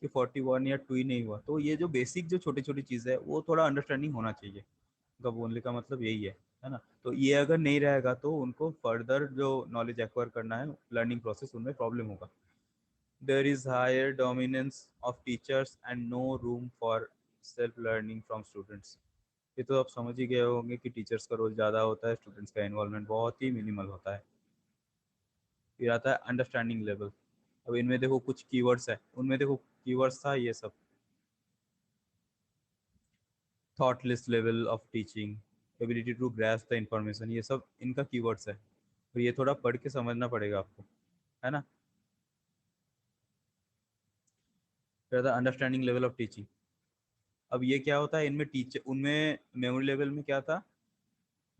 Speaker 1: कि 41 या 2 ही नहीं हुआ। तो ये जो बेसिक जो छोटी छोटी चीज़ है वो थोड़ा अंडरस्टैंडिंग होना चाहिए। उनका बोलने का मतलब यही है ना। तो ये अगर नहीं रहेगा तो उनको फर्दर जो नॉलेज एक्वायर करना है, लर्निंग प्रोसेस, उनमें प्रॉब्लम होगा। There is higher dominance of teachers and no room for self learning from students. ये तो आप समझ ही गए होंगे कि टीचर्स का रोल ज़्यादा होता है, स्टूडेंट्स का इन्वॉल्वमेंट बहुत ही मिनिमल होता है। फिर आता है अंडरस्टैंडिंग लेवल। अब इनमें देखो कुछ कीवर्ड्स है, उनमें देखो कीवर्ड्स था ये सब। Thoughtless level of teaching, ability to grasp the information, ये सब इनका कीवर्ड्स है। तो ये थोड़ा पढ़ के समझना पड़ेगा आपको, है ना। फिर था अंडरस्टैंडिंग लेवल ऑफ टीचिंग। अब ये क्या होता है, इनमें टीचर, उनमें मेमोरी लेवल में क्या था,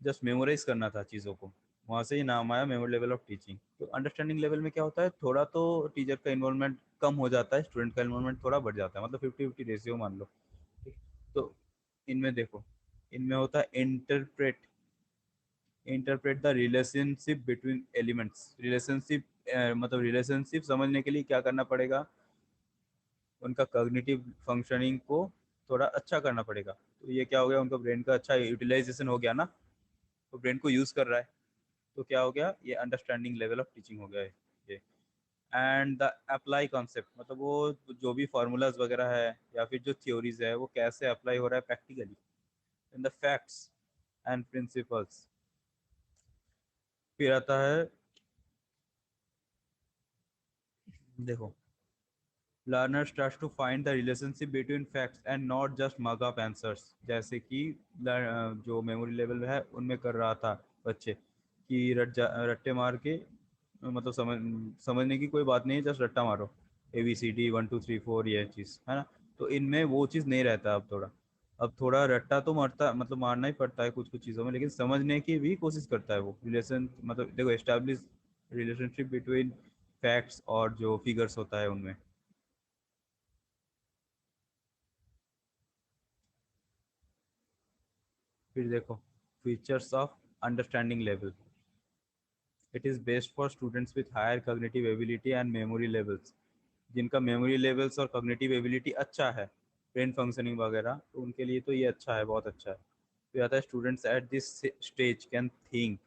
Speaker 1: जस्ट मेमोराइज करना था चीज़ों को, वहाँ से ही नाम आया मेमोरी लेवल ऑफ टीचिंग। तो अंडरस्टैंडिंग लेवल में क्या होता है, थोड़ा तो टीचर का इन्वॉल्वमेंट कम हो जाता है, स्टूडेंट का इन्वॉल्वमेंट थोड़ा बढ़ जाता है, मतलब 50-50 रेशियो मान लो, ठीक। तो इनमें देखो, इनमें होता है interpret, interpret the relationship between elements. Relationship मतलब रिलेशनशिप समझने के लिए क्या करना पड़ेगा, उनका कॉग्निटिव फंक्शनिंग को थोड़ा अच्छा करना पड़ेगा। तो ये क्या हो गया, उनका ब्रेन का अच्छा यूटिलाइजेशन हो गया ना, तो ब्रेन को यूज़ कर रहा है। तो क्या हो गया, ये अंडरस्टैंडिंग लेवल ऑफ टीचिंग हो गया है ये। एंड द अप्लाई कॉन्सेप्ट, मतलब वो जो भी फार्मूलाज वगैरह है या फिर जो थ्योरीज है वो कैसे अप्लाई हो रहा है practically in the facts and principles. फिर आता है, देखो, learner starts to find the relationship between facts and not just mug up answers. जैसे कि जो मेमोरी लेवल है उनमें कर रहा था बच्चे कि रट्टे मार के, मतलब समझने की कोई बात नहीं है, जस्ट रट्टा मारो, ABCD 1 2 3 4, ये चीज़ है ना। तो इनमें वो चीज़ नहीं रहता। अब थोड़ा रट्टा तो मारता, मतलब मारना ही पड़ता है कुछ कुछ चीज़ों में, लेकिन समझने की भी कोशिश करता है वो रिलेशन। मतलब देखो, एस्टैब्लिश रिलेशनशिप बिटवीन फैक्ट्स और जो फिगर्स होता है उनमें। फिर देखो features of understanding level. It is best for students with higher cognitive ability and memory levels, जिनका मेमोरी लेवल्स और कॉग्निटिव एबिलिटी अच्छा है, ब्रेन फंक्शनिंग वगैरह, तो उनके लिए तो ये अच्छा है, बहुत अच्छा है। फिर आता है students eight this stage can think.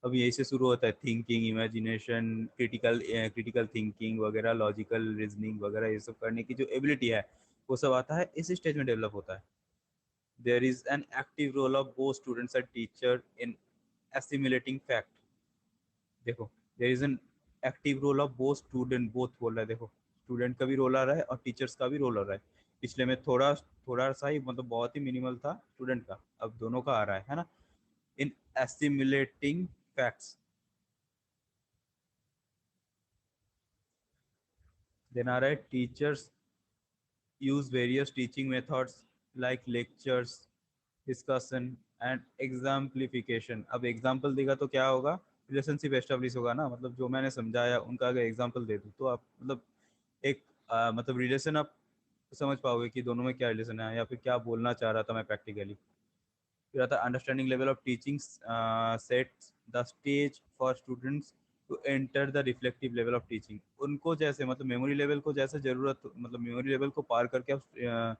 Speaker 1: अब यही से शुरू होता है थिंकिंग, इमेजिनेशन, क्रिटिकल थिंकिंग वगैरह, लॉजिकल रीजनिंग वगैरह, ये सब करने की जो एबिलिटी है वो सब आता है इस स्टेज में डेवलप होता है। There is an active role of both students and teacher in assimilating fact. देखो, there is an active role of both student, both बोल रहा है, देखो स्टूडेंट का भी रोल आ रहा है और टीचर्स का भी रोल आ रहा है। पिछले में थोड़ा थोड़ा सा ही, मतलब बहुत ही मिनिमल था स्टूडेंट का, अब दोनों का आ रहा है ना, इन एस्टिमुलेटिंग फैक्ट्स। देन आ रहा है teachers use various teaching methods like lectures, discussion and exemplification। अब एग्जाम्पल देगा तो क्या होगा, रिलेशनशिप एस्टेब्लिश होगा ना, मतलब जो मैंने समझाया उनका अगर एग्जाम्पल दे दूँ तो आप मतलब एक मतलब रिलेशन आप समझ पाओगे कि दोनों में क्या रिलेशन है या फिर क्या बोलना चाह रहा था मैं प्रैक्टिकली। फिर आता है understanding level of teaching sets the stage for students to enter the reflective level of teaching. उनको जैसे मतलब मेमोरी लेवल को जैसे जरूरत, मतलब मेमोरी लेवल को पार करके आप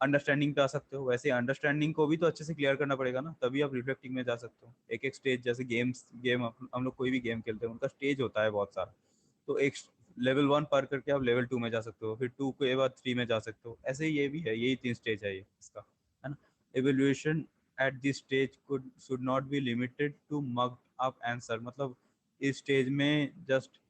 Speaker 1: अंडरस्टैंडिंग पे आ सकते हो, वैसे अंडरस्टैंडिंग को भी तो अच्छे से क्लियर करना पड़ेगा ना, तभी आप रिफ्लेक्टिंग में जा सकते हो। एक एक स्टेज, जैसे गेम हम लोग कोई भी गेम खेलते हैं उनका स्टेज होता है बहुत सारा, तो एक लेवल 1 पार करके आप लेवल 2 में जा सकते हो, फिर 2 के बाद 3 में जा सकते हो, ऐसे ही ये भी है, यही 3 स्टेज है ये इसका, है ना। Evaluation at this stage could should not be limited to mug up answer, मतलब इस स्टेज में जस्ट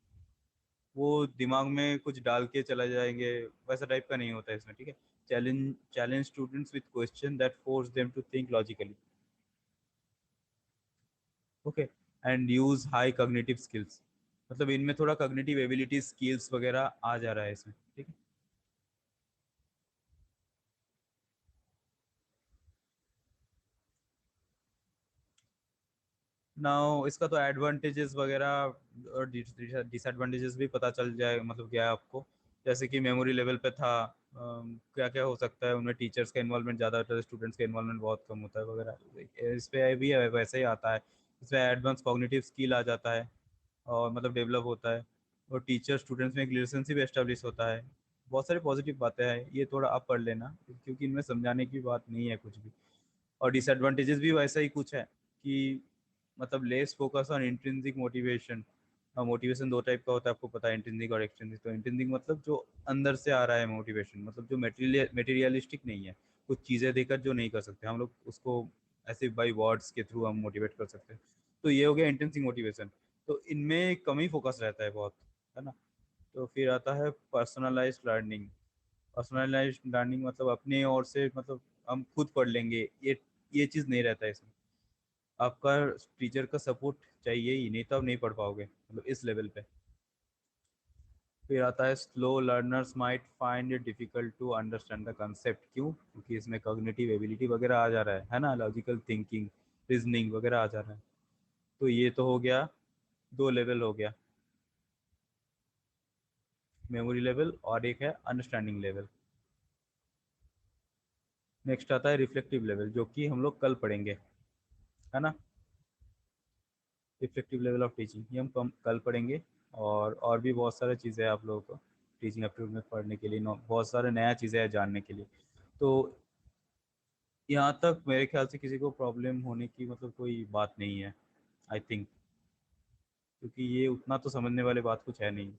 Speaker 1: वो दिमाग में कुछ डाल के चला जाएंगे, वैसा टाइप का नहीं होता है इसमें, ठीक है। Challenge students with question that force them to think logically, okay, and use high cognitive skills, मतलब इनमें थोड़ा कॉग्निटिव एबिलिटी स्किल्स वगैरह आ जा रहा है इसमें, ठीक है। नाउ इसका तो एडवांटेजेस वगैरह और डिसएडवांटेजेस भी पता चल जाए, मतलब क्या है आपको, जैसे कि मेमोरी लेवल पे था, क्या क्या हो सकता है उनमें, टीचर्स का इन्वॉल्वमेंट ज़्यादा होता है, स्टूडेंट्स का इन्वॉल्वमेंट बहुत कम होता है वगैरह, इस पे भी वैसे ही आता है। इसमें एडवांस कॉग्निटिव स्किल आ जाता है और मतलब डेवलप होता है, और टीचर स्टूडेंट्स में एक रिलेशनशिप एस्टेब्लिश होता है। बहुत सारी पॉजिटिव बातें हैं, ये थोड़ा आप पढ़ लेना क्योंकि इनमें समझाने की बात नहीं है कुछ भी। और डिसएडवांटेजेस भी वैसा ही कुछ है कि मतलब less focus on intrinsic motivation. Motivation दो टाइप का होता है, आपको पता है, इंट्रिंसिक और एक्सट्रिंसिक। तो इंट्रिंसिक मतलब जो अंदर से आ रहा है मोटिवेशन, मतलब जो मटेरियलिस्टिक नहीं है, कुछ चीज़ें देकर जो नहीं कर सकते हम लोग उसको ऐसे बाई वर्ड्स के थ्रू हम मोटिवेट कर सकते हैं, तो ये हो गया इंट्रिंसिक मोटिवेशन। तो इनमें कम ही फोकस रहता है बहुत, है ना। तो फिर आता है पर्सनलाइज्ड लर्निंग। पर्सनलाइज्ड लर्निंग मतलब अपने ओर से, मतलब हम खुद पढ़ लेंगे, ये चीज़ नहीं रहता है इसमें, आपका टीचर का सपोर्ट चाहिए ही, नहीं तो आप नहीं पढ़ पाओगे, मतलब इस लेवल पे। फिर आता है slow learners might find it difficult to understand the concept. क्यों? क्योंकि इसमें कॉग्निटिव एबिलिटी वगैरह आ जा रहा है ना, लॉजिकल थिंकिंग, रीजनिंग वगैरह आ जा रहा है। तो ये तो हो गया, दो लेवल हो गया, मेमोरी लेवल और एक है अंडरस्टैंडिंग लेवल। नेक्स्ट आता है रिफ्लेक्टिव लेवल, जो कि हम लोग कल पढ़ेंगे, है ना। इफेक्टिव लेवल ऑफ टीचिंग ये हम कल पढ़ेंगे, और भी बहुत सारी चीज़ें हैं आप लोगों को टीचिंग एप्टीट्यूड में पढ़ने के लिए, बहुत सारे नया चीज़ें हैं जानने के लिए। तो यहाँ तक मेरे ख्याल से किसी को प्रॉब्लम होने की मतलब कोई बात नहीं है, आई थिंक, क्योंकि ये उतना तो समझने वाली बात कुछ है नहीं,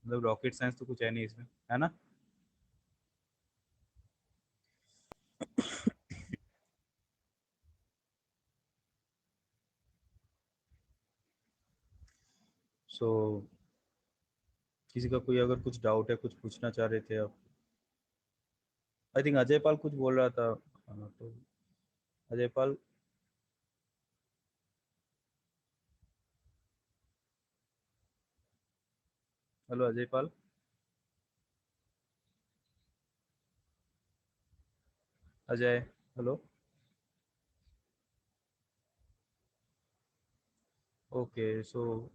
Speaker 1: मतलब रॉकेट साइंस तो कुछ है नहीं इसमें, है ना। सो किसी का कोई अगर कुछ डाउट है, कुछ पूछना चाह रहे थे आप, आई थिंक अजय पाल कुछ बोल रहा था, तो Ajay Pal, hello Ajay Pal, Ajay, hello. Okay, सो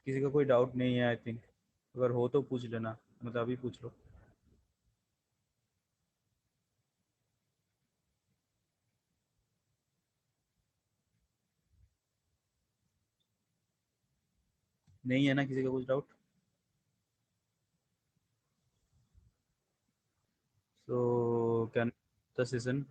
Speaker 1: किसी का कोई डाउट नहीं है आई थिंक, अगर हो तो पूछ लेना, मतलब अभी पूछ लो। नहीं है ना किसी का कुछ doubt? So can the session.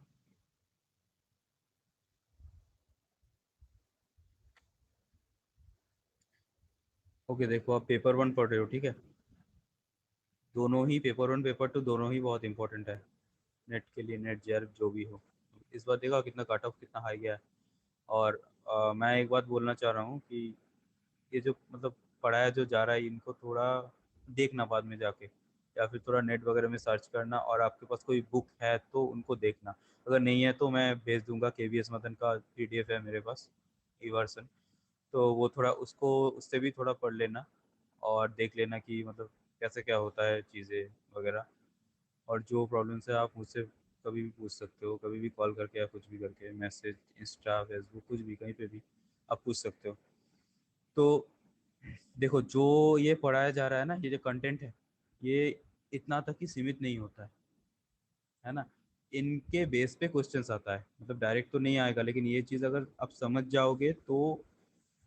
Speaker 1: Okay, देखो आप पेपर 1 पढ़ रहे हो, ठीक है? दोनों ही पेपर 1 पेपर 2 दोनों ही बहुत इंपॉर्टेंट है नेट के लिए, नेट जेआर जो भी हो। इस बार देखा कितना कट ऑफ कितना हाई गया है। और मैं एक बात बोलना चाह रहा हूँ कि ये जो मतलब पढ़ाया जो जा रहा है इनको थोड़ा देखना बाद में जाके, या फिर थोड़ा नेट वगैरह में सर्च करना, और आपके पास कोई बुक है तो उनको देखना। अगर नहीं है तो मैं भेज दूंगा, KVS मदन का PDF है मेरे पास, ई वर्सन। तो वो थोड़ा उसको उससे भी थोड़ा पढ़ लेना और देख लेना कि मतलब कैसे क्या होता है चीज़ें वगैरह। और जो प्रॉब्लम्स है आप मुझसे कभी भी पूछ सकते हो, कभी भी कॉल करके या कुछ भी करके, मैसेज, इंस्टा, फेसबुक, कुछ भी कहीं पे भी आप पूछ सकते हो। तो देखो जो ये पढ़ाया जा रहा है ना, ये जो कंटेंट है, ये इतना तक ही सीमित नहीं होता है ना। इनके बेस पे क्वेश्चंस आता है, मतलब डायरेक्ट तो नहीं आएगा, लेकिन ये चीज़ अगर आप समझ जाओगे तो,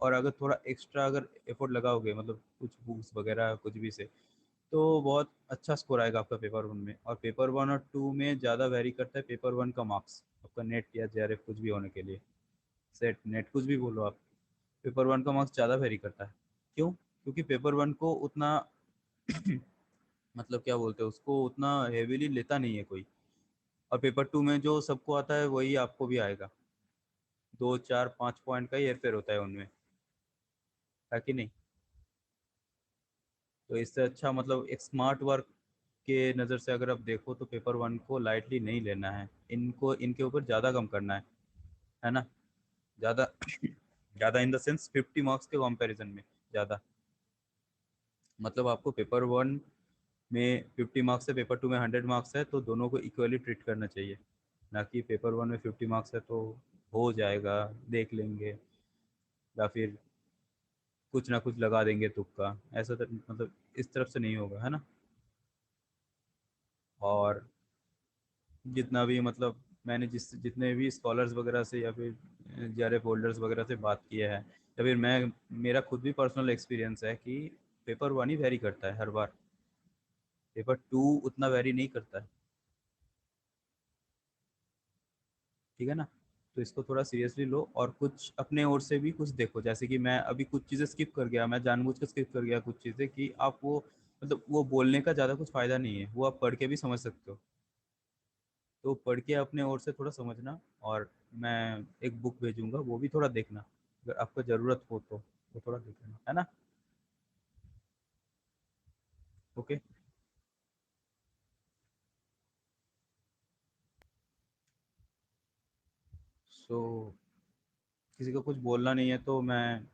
Speaker 1: और अगर थोड़ा एक्स्ट्रा अगर एफर्ट लगाओगे, मतलब कुछ बुक्स वगैरह कुछ भी से, तो बहुत अच्छा स्कोर आएगा आपका पेपर 1 में। और पेपर 1 और 2 में ज़्यादा वेरी करता है पेपर 1 का मार्क्स, आपका नेट या JRF कुछ भी होने के लिए, सेट नेट कुछ भी बोलो आप, पेपर 1 का मार्क्स ज़्यादा वेरी करता है। क्यों? क्योंकि पेपर 1 को उतना मतलब क्या बोलते हैं उसको, उतना हेवीली लेता नहीं है कोई। और पेपर 2 में जो सबको आता है वही आपको भी आएगा, 2 4 5 पॉइंट का ही हेरफेर होता है उनमें, है कि नहीं? तो इससे अच्छा मतलब एक स्मार्ट वर्क के नज़र से अगर आप देखो तो पेपर 1 को लाइटली नहीं लेना है, इनको इनके ऊपर ज़्यादा कम करना है ना? ज़्यादा ज़्यादा इन द सेंस 50 मार्क्स के कंपैरिजन में ज़्यादा। मतलब आपको पेपर 1 में 50 मार्क्स है, पेपर 2 में 100 मार्क्स है, तो दोनों को इक्वली ट्रीट करना चाहिए। ना कि पेपर 1 में 50 मार्क्स है तो हो जाएगा, देख लेंगे, या फिर कुछ ना कुछ लगा देंगे तुक्का, ऐसा तो मतलब इस तरफ से नहीं होगा, है ना? और जितना भी मतलब मैंने जितने भी स्कॉलर्स वगैरह से या फिर JRF होल्डर्स वगैरह से बात किया है, या फिर मैं, मेरा खुद भी पर्सनल एक्सपीरियंस है कि पेपर 1 ही वेरी करता है हर बार, पेपर 2 उतना वेरी नहीं करता है, ठीक है ना? तो इसको थोड़ा सीरियसली लो, और कुछ अपने ओर से भी कुछ देखो, जैसे कि मैं अभी कुछ चीज़ें स्किप कर गया, मैं जानबूझ कर स्किप कर गया कुछ चीज़ें, कि आप वो मतलब वो बोलने का ज़्यादा कुछ फ़ायदा नहीं है, वो आप पढ़ के भी समझ सकते हो। तो पढ़ के अपने ओर से थोड़ा समझना, और मैं एक बुक भेजूंगा, वो भी थोड़ा देखना, अगर आपको ज़रूरत हो तो वो थोड़ा देख लेना, है ना? ओके। सो किसी को कुछ बोलना नहीं है तो मैं